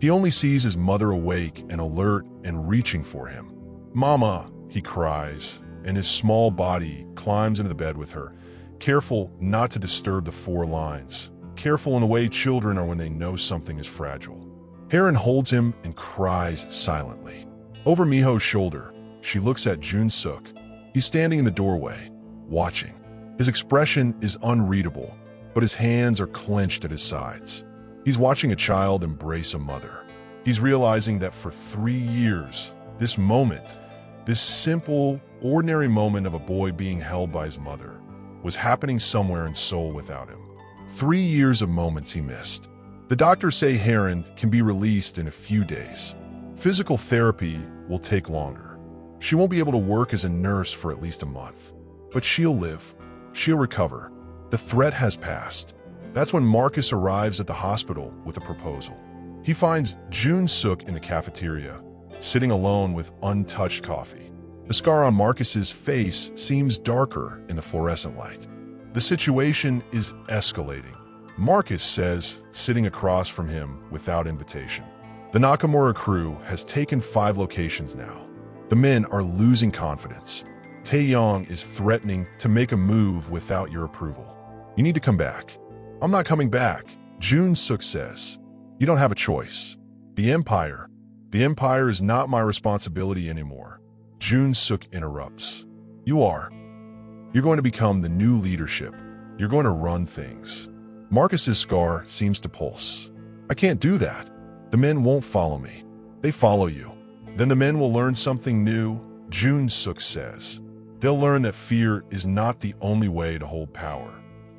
He only sees his mother awake and alert and reaching for him. "Mama," he cries, and his small body climbs into the bed with her, careful not to disturb the 4 lines, careful in the way children are when they know something is fragile. Heron holds him and cries silently. Over Miho's shoulder, she looks at Jun Suk. He's standing in the doorway, watching. His expression is unreadable, but his hands are clenched at his sides. He's watching a child embrace a mother. He's realizing that for 3 years, this moment, this simple, ordinary moment of a boy being held by his mother, was happening somewhere in Seoul without him. 3 years of moments he missed. The doctors say Heron can be released in a few days. Physical therapy will take longer. She won't be able to work as a nurse for at least a month. But she'll live. She'll recover. The threat has passed. That's when Marcus arrives at the hospital with a proposal. He finds Jun Suk in the cafeteria, sitting alone with untouched coffee. The scar on Marcus's face seems darker in the fluorescent light. The situation is escalating. Marcus says, sitting across from him without invitation. The Nakamura crew has taken 5 locations now. The men are losing confidence. Taeyong is threatening to make a move without your approval. You need to come back. I'm not coming back, Jun Suk says. You don't have a choice. The Empire is not my responsibility anymore. Jun Suk interrupts. You are. You're going to become the new leadership. You're going to run things. Marcus's scar seems to pulse. I can't do that. The men won't follow me. They follow you. Then the men will learn something new, Jun Suk says. They'll learn that fear is not the only way to hold power.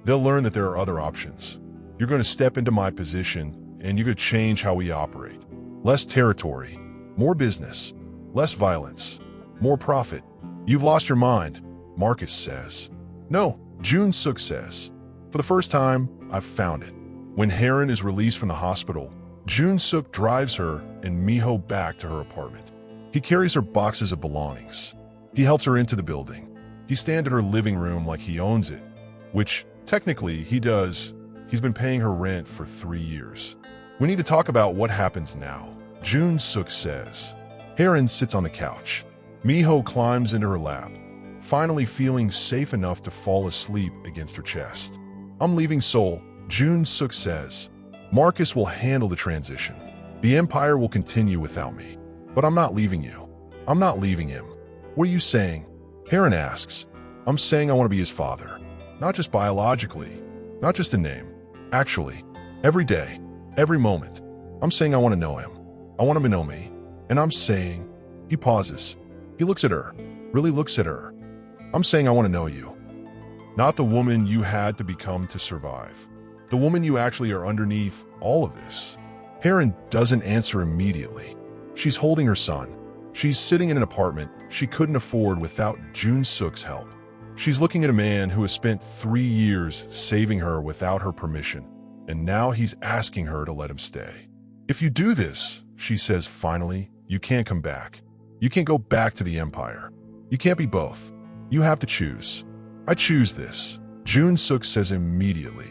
They'll learn that there are other options. You're going to step into my position, and you're going to change how we operate. Less territory, more business, less violence, more profit. You've lost your mind, Marcus says. No, Jun Suk says. For the first time, I've found it. When Heron is released from the hospital, Jun Suk drives her and Miho back to her apartment. He carries her boxes of belongings. He helps her into the building. He stands at her living room like he owns it, which technically he does. He's been paying her rent for 3 years. We need to talk about what happens now, Jun Suk says. Heron sits on the couch. Miho climbs into her lap, finally feeling safe enough to fall asleep against her chest. I'm leaving Seoul, Jun Suk says. Marcus will handle the transition. The Empire will continue without me. But I'm not leaving you. I'm not leaving him. What are you saying? Heron asks. I'm saying I want to be his father. Not just biologically, not just a name. Actually, every day, every moment. I'm saying I want to know him. I want him to know me. And I'm saying, he pauses. He looks at her, really looks at her. I'm saying I want to know you. Not the woman you had to become to survive. The woman you actually are underneath all of this. Heron doesn't answer immediately. She's holding her son. She's sitting in an apartment she couldn't afford without Jun Suk's help. She's looking at a man who has spent 3 years saving her without her permission, and now he's asking her to let him stay. If you do this, she says finally, you can't come back. You can't go back to the Empire. You can't be both. You have to choose. I choose this, Jun Suk says immediately.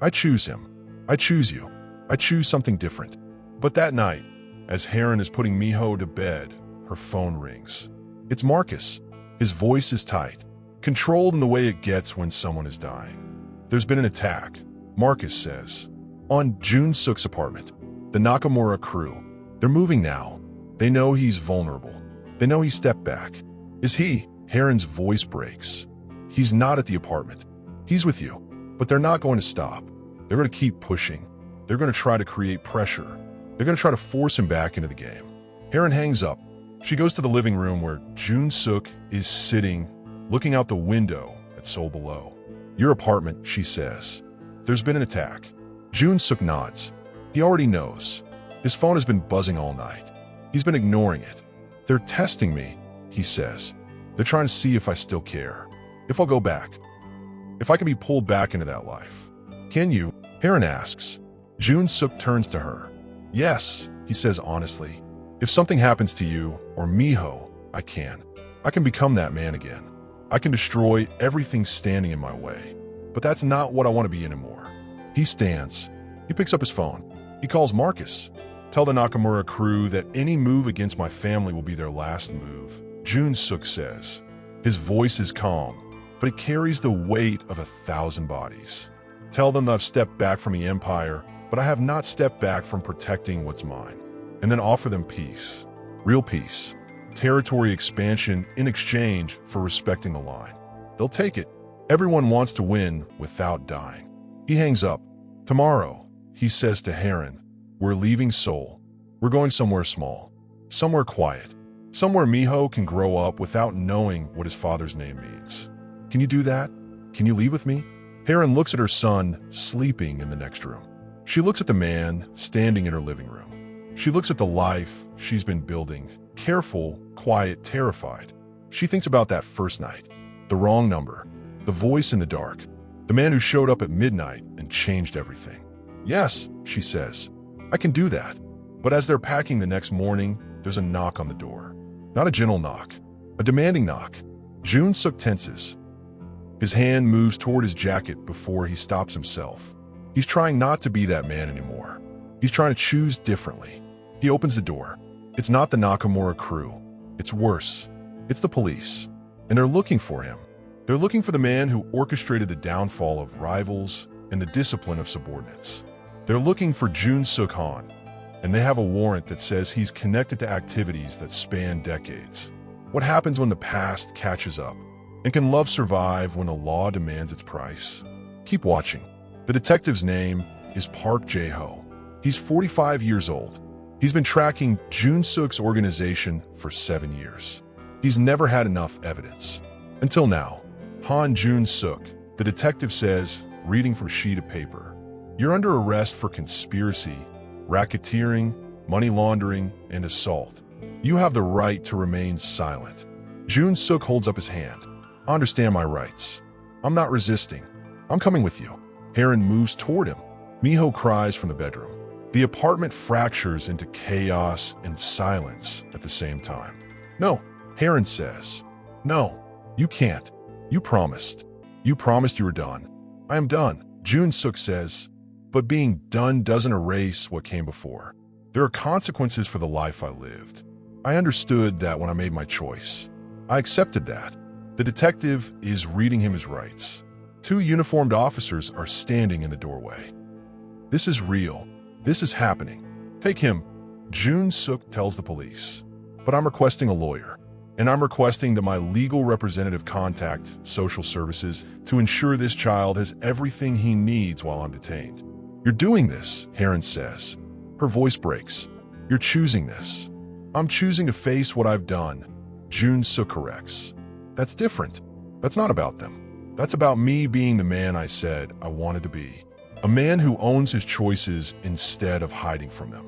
I choose him. I choose you. I choose something different. But that night, as Heron is putting Miho to bed, her phone rings. It's Marcus. His voice is tight, controlled in the way it gets when someone is dying. There's been an attack, Marcus says. On Jun Suk's apartment, the Nakamura crew. They're moving now. They know he's vulnerable. They know he stepped back. Is he? Heron's voice breaks. He's not at the apartment. He's with you. But they're not going to stop. They're going to keep pushing. They're going to try to create pressure. They're going to try to force him back into the game. Heron hangs up. She goes to the living room where Jun Suk is sitting, looking out the window at Seoul below. Your apartment, she says. There's been an attack. Jun Suk nods. He already knows. His phone has been buzzing all night. He's been ignoring it. They're testing me, he says. They're trying to see if I still care. If I'll go back. If I can be pulled back into that life. Can you? Heron asks. Jun Suk turns to her. Yes, he says honestly. If something happens to you, or Miho, I can. I can become that man again. I can destroy everything standing in my way. But that's not what I want to be anymore. He stands. He picks up his phone. He calls Marcus. Tell the Nakamura crew that any move against my family will be their last move, Jun-suk says. His voice is calm, but it carries the weight of 1,000 bodies. Tell them that I've stepped back from the empire, but I have not stepped back from protecting what's mine. And then offer them peace. Real peace. Territory expansion in exchange for respecting the line. They'll take it. Everyone wants to win without dying. He hangs up. Tomorrow, he says to Heron, we're leaving Seoul. We're going somewhere small. Somewhere quiet. Somewhere Miho can grow up without knowing what his father's name means. Can you do that? Can you leave with me? Heron looks at her son, sleeping in the next room. She looks at the man, standing in her living room. She looks at the life she's been building, careful, quiet, terrified. She thinks about that first night, the wrong number, the voice in the dark, the man who showed up at midnight and changed everything. Yes, she says, I can do that. But as they're packing the next morning, there's a knock on the door. Not a gentle knock, a demanding knock. Jun-suk tenses. His hand moves toward his jacket before he stops himself. He's trying not to be that man anymore. He's trying to choose differently. He opens the door. It's not the Nakamura crew. It's worse. It's the police. And they're looking for him. They're looking for the man who orchestrated the downfall of rivals and the discipline of subordinates. They're looking for Jun-suk Han, and they have a warrant that says he's connected to activities that span decades. What happens when the past catches up? And can love survive when the law demands its price? Keep watching. The detective's name is Park Jae-ho. He's 45 years old. He's been tracking Jun-suk's organization for 7 years. He's never had enough evidence. Until now. Han Jun-suk, the detective says, reading from a sheet of paper. You're under arrest for conspiracy, racketeering, money laundering, and assault. You have the right to remain silent. Jun-suk holds up his hand. I understand my rights. I'm not resisting. I'm coming with you. Heron moves toward him. Miho cries from the bedroom. The apartment fractures into chaos and silence at the same time. No, Heron says. No, you can't. You promised. You promised you were done. I am done, Jun-suk says. But being done doesn't erase what came before. There are consequences for the life I lived. I understood that when I made my choice. I accepted that. The detective is reading him his rights. 2 uniformed officers are standing in the doorway. This is real. This is happening. Take him, Jun-suk tells the police. But I'm requesting a lawyer. And I'm requesting that my legal representative contact social services to ensure this child has everything he needs while I'm detained. You're doing this, Heron says. Her voice breaks. You're choosing this. I'm choosing to face what I've done, Jun-suk corrects. That's different. That's not about them. That's about me being the man I said I wanted to be. A man who owns his choices instead of hiding from them.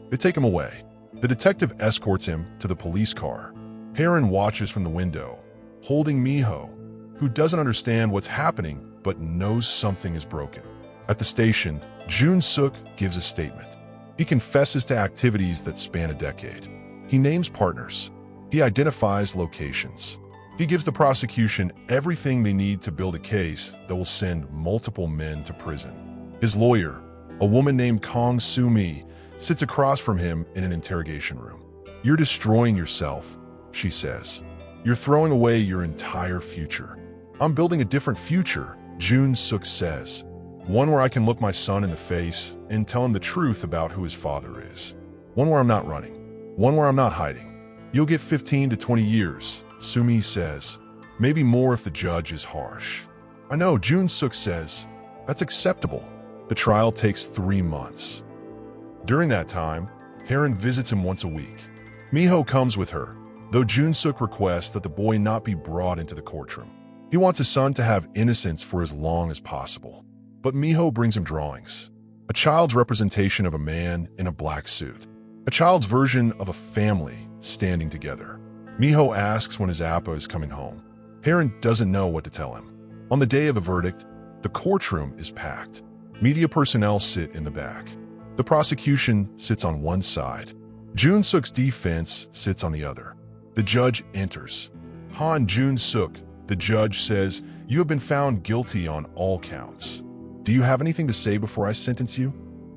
They take him away. The detective escorts him to the police car. Heron watches from the window, holding Miho, who doesn't understand what's happening but knows something is broken. At the station, Jun-suk gives a statement. He confesses to activities that span a decade. He names partners. He identifies locations. He gives the prosecution everything they need to build a case that will send multiple men to prison. His lawyer, a woman named Kong Soo-mi, sits across from him in an interrogation room. You're destroying yourself, she says. You're throwing away your entire future. I'm building a different future, Jun-suk says. One where I can look my son in the face and tell him the truth about who his father is. One where I'm not running. One where I'm not hiding. You'll get 15 to 20 years, Soo-mi says. Maybe more if the judge is harsh. I know, Jun-suk says. That's acceptable. The trial takes 3 months. During that time, Heron visits him once a week. Miho comes with her, though Jun-suk requests that the boy not be brought into the courtroom. He wants his son to have innocence for as long as possible. But Miho brings him drawings. A child's representation of a man in a black suit. A child's version of a family standing together. Miho asks when his appa is coming home. Heron doesn't know what to tell him. On the day of the verdict, the courtroom is packed. Media personnel sit in the back. The prosecution sits on one side. Jun-suk's defense sits on the other. The judge enters. Han Jun-suk, the judge says, "You have been found guilty on all counts. Do you have anything to say before I sentence you?"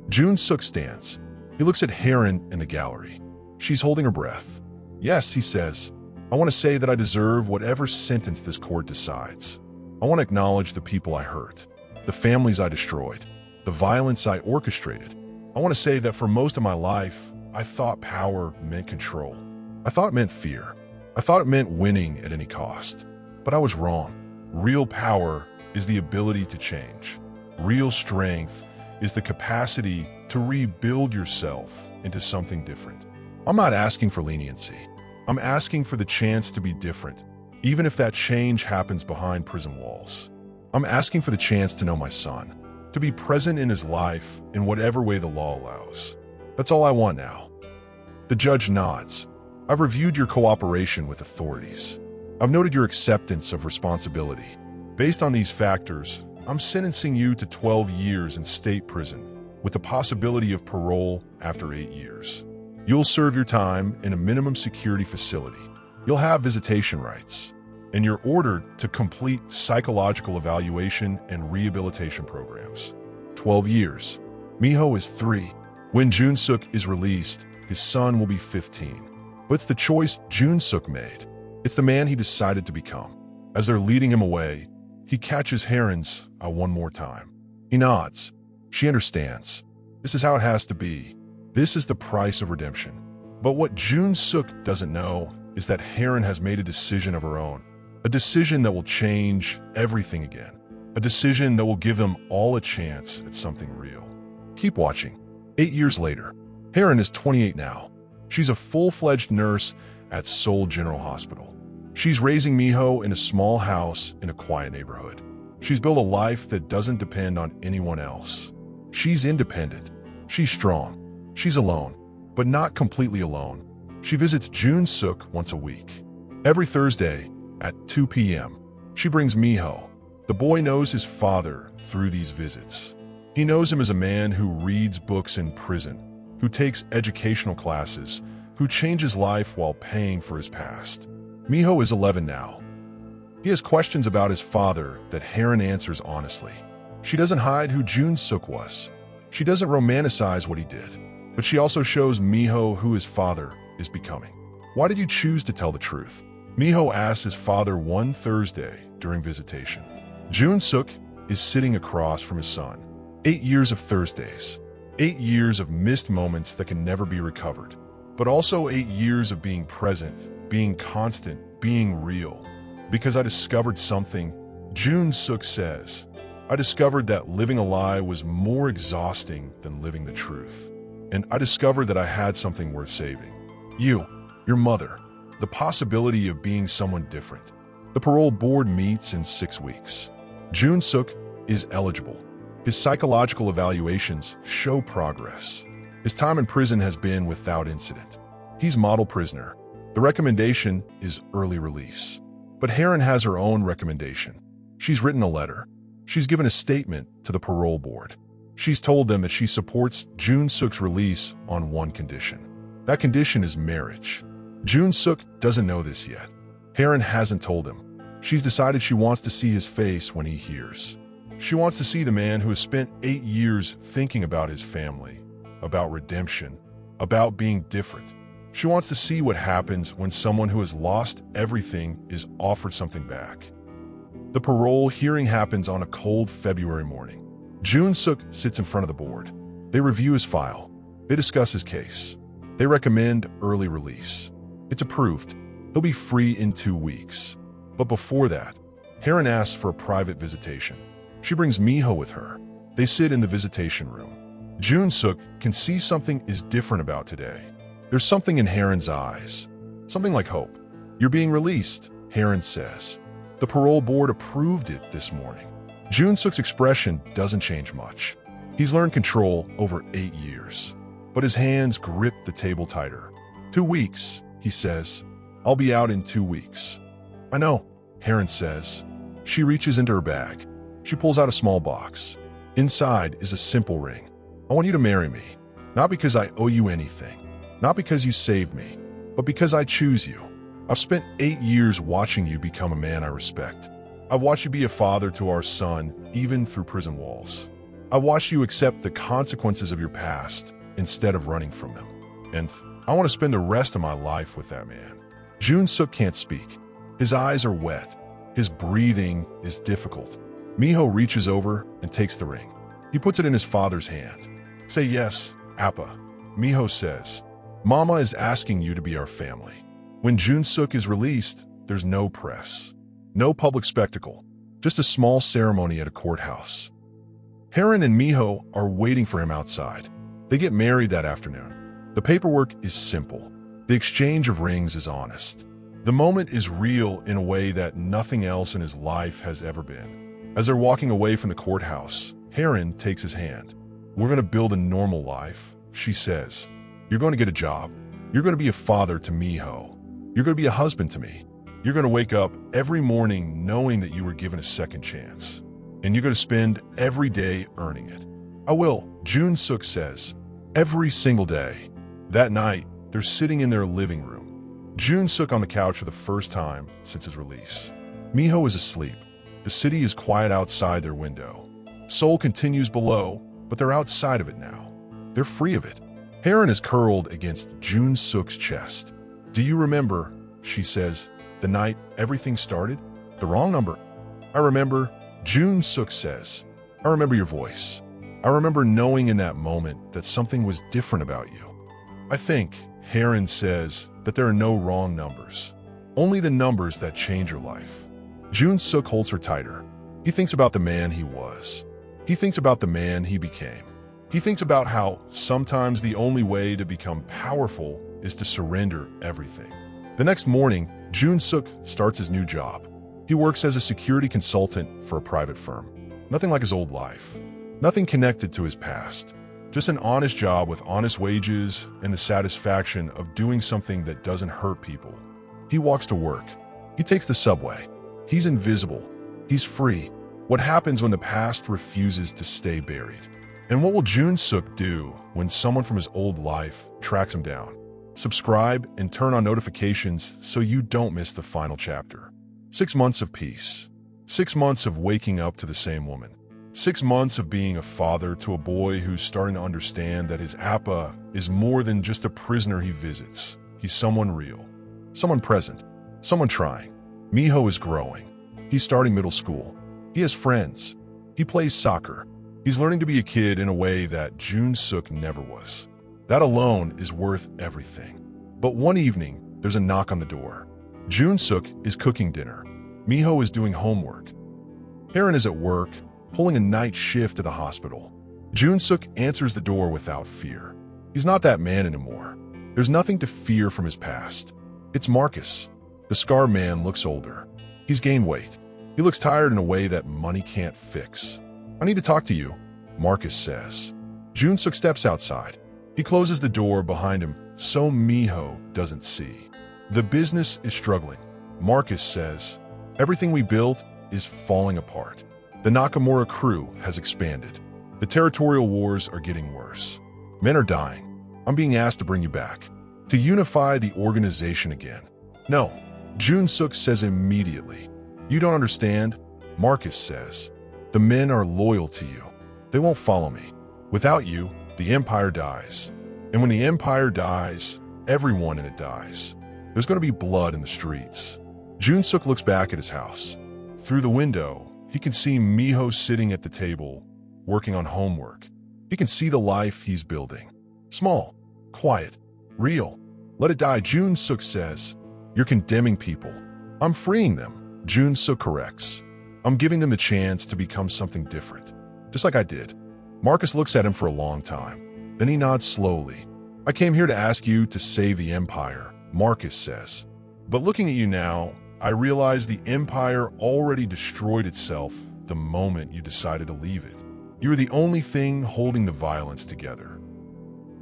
Jun-suk stands. He looks at Heron in the gallery. She's holding her breath. "Yes," he says. "I want to say that I deserve whatever sentence this court decides. I want to acknowledge the people I hurt, the families I destroyed, the violence I orchestrated. I want to say that for most of my life, I thought power meant control. I thought it meant fear. I thought it meant winning at any cost. But I was wrong. Real power is the ability to change. Real strength is the capacity to rebuild yourself into something different. I'm not asking for leniency. I'm asking for the chance to be different, even if that change happens behind prison walls. I'm asking for the chance to know my son, to be present in his life in whatever way the law allows. That's all I want now." The judge nods. "I've reviewed your cooperation with authorities. I've noted your acceptance of responsibility. Based on these factors, I'm sentencing you to 12 years in state prison, with the possibility of parole after 8 years. You'll serve your time in a minimum security facility. You'll have visitation rights, and you're ordered to complete psychological evaluation and rehabilitation programs. 12 years. Miho is 3. When Jun-suk is released, his son will be 15. But it's the choice Jun-suk made. It's the man he decided to become. As they're leading him away, he catches Heron's eye one more time. He nods. She understands. This is how it has to be. This is the price of redemption. But what Jun-suk doesn't know is that Heron has made a decision of her own. A decision that will change everything again. A decision that will give them all a chance at something real. Keep watching. 8 years later, Heron is 28 now. She's a full-fledged nurse at Seoul General Hospital. She's raising Miho in a small house in a quiet neighborhood. She's built a life that doesn't depend on anyone else. She's independent. She's strong. She's alone, but not completely alone. She visits Jun-suk once a week. Every Thursday at 2 p.m., she brings Miho. The boy knows his father through these visits. He knows him as a man who reads books in prison, who takes educational classes, who changes life while paying for his past. Miho is 11 now. He has questions about his father that Heron answers honestly. She doesn't hide who Jun-suk was. She doesn't romanticize what he did, but she also shows Miho who his father is becoming. "Why did you choose to tell the truth?" Miho asks his father one Thursday during visitation. Jun-suk is sitting across from his son. 8 years of Thursdays. 8 years of missed moments that can never be recovered. But also 8 years of being present, being constant, being real. "Because I discovered something," Jun-suk says. "I discovered that living a lie was more exhausting than living the truth. And I discovered that I had something worth saving. You, your mother, the possibility of being someone different." The parole board meets in 6 weeks. Jun-suk is eligible. His psychological evaluations show progress. His time in prison has been without incident. He's model prisoner. The recommendation is early release. But Heron has her own recommendation. She's written a letter. She's given a statement to the parole board. She's told them that she supports Jun-suk's release on one condition. That condition is marriage. Jun-suk doesn't know this yet. Heron hasn't told him. She's decided she wants to see his face when he hears. She wants to see the man who has spent 8 years thinking about his family, about redemption, about being different. She wants to see what happens when someone who has lost everything is offered something back. The parole hearing happens on a cold February morning. Jun-suk sits in front of the board. They review his file. They discuss his case. They recommend early release. It's approved. He'll be free in 2 weeks. But before that, Heron asks for a private visitation. She brings Miho with her. They sit in the visitation room. Jun-suk can see something is different about today. There's something in Heron's eyes. Something like hope. "You're being released," Heron says. The parole board approved it this morning. Jun-suk's expression doesn't change much. He's learned control over 8 years. But his hands grip the table tighter. 2 weeks, he says. "I'll be out in 2 weeks." "I know," Heron says. She reaches into her bag. She pulls out a small box. Inside is a simple ring. "I want you to marry me." Not because I owe you anything, not because you saved me, but because I choose you. I've spent 8 years watching you become a man I respect. I've watched you be a father to our son, even through prison walls. I've watched you accept the consequences of your past instead of running from them. And I want to spend the rest of my life with that man. Jun Suk can't speak. His eyes are wet. His breathing is difficult. Miho reaches over and takes the ring. He puts it in his father's hand. Say yes, Appa. Miho says, Mama is asking you to be our family. When Jun Suk is released, there's no press. No public spectacle. Just a small ceremony at a courthouse. Heron and Miho are waiting for him outside. They get married that afternoon. The paperwork is simple. The exchange of rings is honest. The moment is real in a way that nothing else in his life has ever been. As they're walking away from the courthouse, Heron takes his hand. We're going to build a normal life, she says. You're going to get a job. You're going to be a father to Miho. You're going to be a husband to me. You're going to wake up every morning knowing that you were given a second chance. And you're going to spend every day earning it. I will, Jun Suk says. Every single day. That night, they're sitting in their living room. Jun Suk on the couch for the first time since his release. Miho is asleep. The city is quiet outside their window. Seoul continues below, but they're outside of it now. They're free of it. Heron is curled against Jun Suk's chest. Do you remember, she says, the night everything started? The wrong number. I remember, Jun Suk says. I remember your voice. I remember knowing in that moment that something was different about you. I think, Heron says, that there are no wrong numbers. Only the numbers that change your life. Jun Suk holds her tighter. He thinks about the man he was. He thinks about the man he became. He thinks about how sometimes the only way to become powerful is to surrender everything. The next morning, Jun Suk starts his new job. He works as a security consultant for a private firm. Nothing like his old life. Nothing connected to his past. Just an honest job with honest wages and the satisfaction of doing something that doesn't hurt people. He walks to work. He takes the subway. He's invisible. He's free. What happens when the past refuses to stay buried? And what will Jun Suk do when someone from his old life tracks him down? Subscribe and turn on notifications so you don't miss the final chapter. 6 months of peace. 6 months of waking up to the same woman. 6 months of being a father to a boy who's starting to understand that his Appa is more than just a prisoner he visits. He's someone real. Someone present. Someone trying. Miho is growing. He's starting middle school. He has friends. He plays soccer. He's learning to be a kid in a way that Jun Suk never was. That alone is worth everything. But one evening, there's a knock on the door. Jun Suk is cooking dinner. Miho is doing homework. Heron is at work, pulling a night shift at the hospital. Jun Suk answers the door without fear. He's not that man anymore. There's nothing to fear from his past. It's Marcus. The scar man looks older. He's gained weight. He looks tired in a way that money can't fix. I need to talk to you, Marcus says. Jun Suk steps outside. He closes the door behind him so Miho doesn't see. The business is struggling. Marcus says, everything we built is falling apart. The Nakamura crew has expanded. The territorial wars are getting worse. Men are dying. I'm being asked to bring you back. To unify the organization again. No, Jun Suk says immediately. You don't understand, Marcus says. The men are loyal to you. They won't follow me. Without you, the empire dies. And when the empire dies, everyone in it dies. There's going to be blood in the streets. Jun Suk looks back at his house. Through the window, he can see Miho sitting at the table, working on homework. He can see the life he's building. Small, quiet, real. Let it die, Jun Suk says. You're condemning people. I'm freeing them, Jun Suk corrects. I'm giving them the chance to become something different, just like I did. Marcus looks at him for a long time. Then he nods slowly. I came here to ask you to save the empire, Marcus says. But looking at you now, I realize the empire already destroyed itself the moment you decided to leave it. You were the only thing holding the violence together.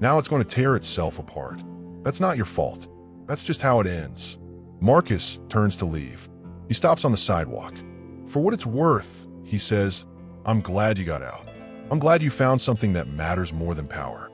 Now it's going to tear itself apart. That's not your fault. That's just how it ends. Marcus turns to leave. He stops on the sidewalk. For what it's worth, he says, I'm glad you got out. I'm glad you found something that matters more than power.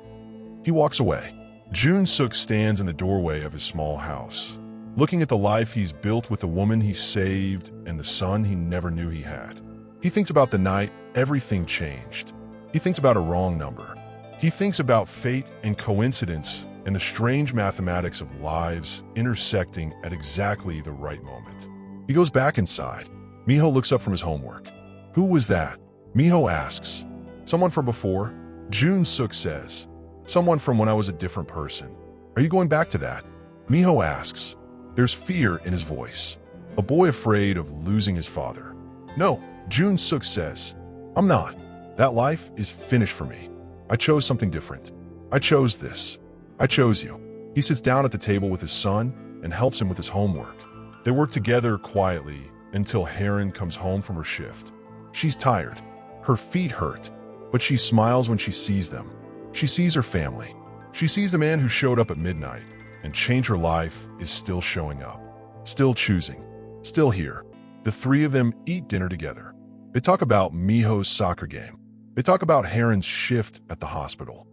He walks away. Jun-suk stands in the doorway of his small house, looking at the life he's built with the woman he saved and the son he never knew he had. He thinks about the night everything changed. He thinks about a wrong number. He thinks about fate and coincidence and the strange mathematics of lives intersecting at exactly the right moment. He goes back inside. Miho looks up from his homework. "Who was that?" Miho asks. "Someone from before?" Jun-suk says. "Someone from when I was a different person." "Are you going back to that?" Miho asks. There's fear in his voice. A boy afraid of losing his father. "No," Jun-suk says. "I'm not. That life is finished for me. I chose something different. I chose this. I chose you." He sits down at the table with his son and helps him with his homework. They work together quietly until Heron comes home from her shift. She's tired. Her feet hurt, but she smiles when she sees them. She sees her family. She sees the man who showed up at midnight and changed her life is still showing up, still choosing, still here. The three of them eat dinner together. They talk about Miho's soccer game. They talk about Heron's shift at the hospital.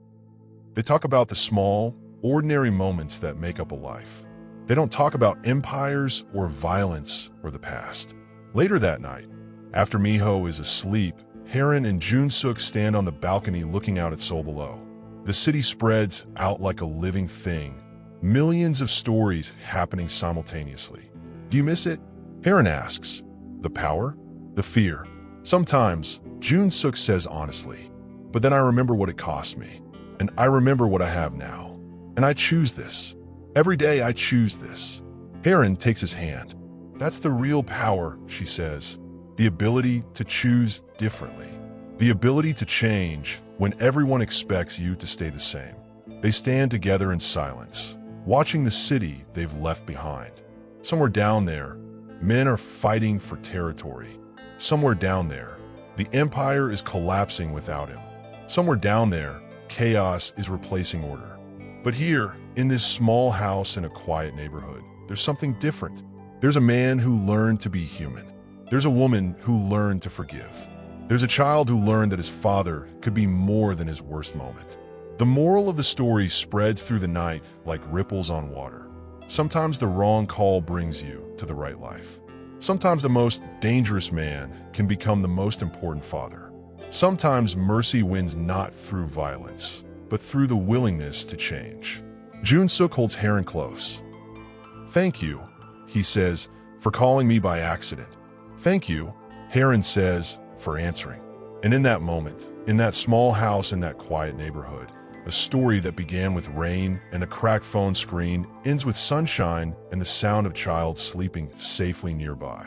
They talk about the small, ordinary moments that make up a life. They don't talk about empires or violence or the past. Later that night, after Miho is asleep, Heron and Jun-suk stand on the balcony looking out at Seoul below. The city spreads out like a living thing, millions of stories happening simultaneously. "Do you miss it?" Heron asks. "The power? The fear?" "Sometimes," Jun-suk says honestly. "But then I remember what it cost me. And I remember what I have now. And I choose this. Every day I choose this." Heron takes his hand. "That's the real power," she says. "The ability to choose differently. The ability to change when everyone expects you to stay the same." They stand together in silence, watching the city they've left behind. Somewhere down there, men are fighting for territory. Somewhere down there, the empire is collapsing without him. Somewhere down there, chaos is replacing order. But here, in this small house in a quiet neighborhood, there's something different. There's a man who learned to be human. There's a woman who learned to forgive. There's a child who learned that his father could be more than his worst moment. The moral of the story spreads through the night like ripples on water. Sometimes the wrong call brings you to the right life. Sometimes the most dangerous man can become the most important father. Sometimes mercy wins not through violence, but through the willingness to change. Jun-suk holds Heron close. "Thank you," he says, "for calling me by accident." "Thank you," Heron says, "for answering." And in that moment, in that small house in that quiet neighborhood, a story that began with rain and a cracked phone screen ends with sunshine and the sound of a child sleeping safely nearby.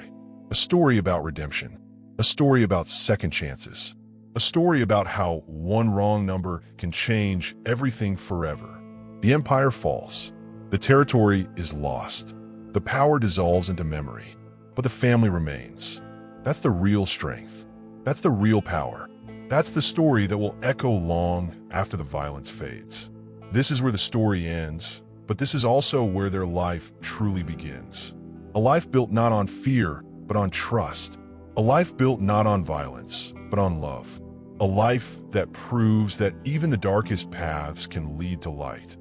A story about redemption. A story about second chances. A story about how one wrong number can change everything forever. The empire falls. The territory is lost. The power dissolves into memory. But the family remains. That's the real strength. That's the real power. That's the story that will echo long after the violence fades. This is where the story ends, but this is also where their life truly begins. A life built not on fear, but on trust. A life built not on violence, but on love. A life that proves that even the darkest paths can lead to light.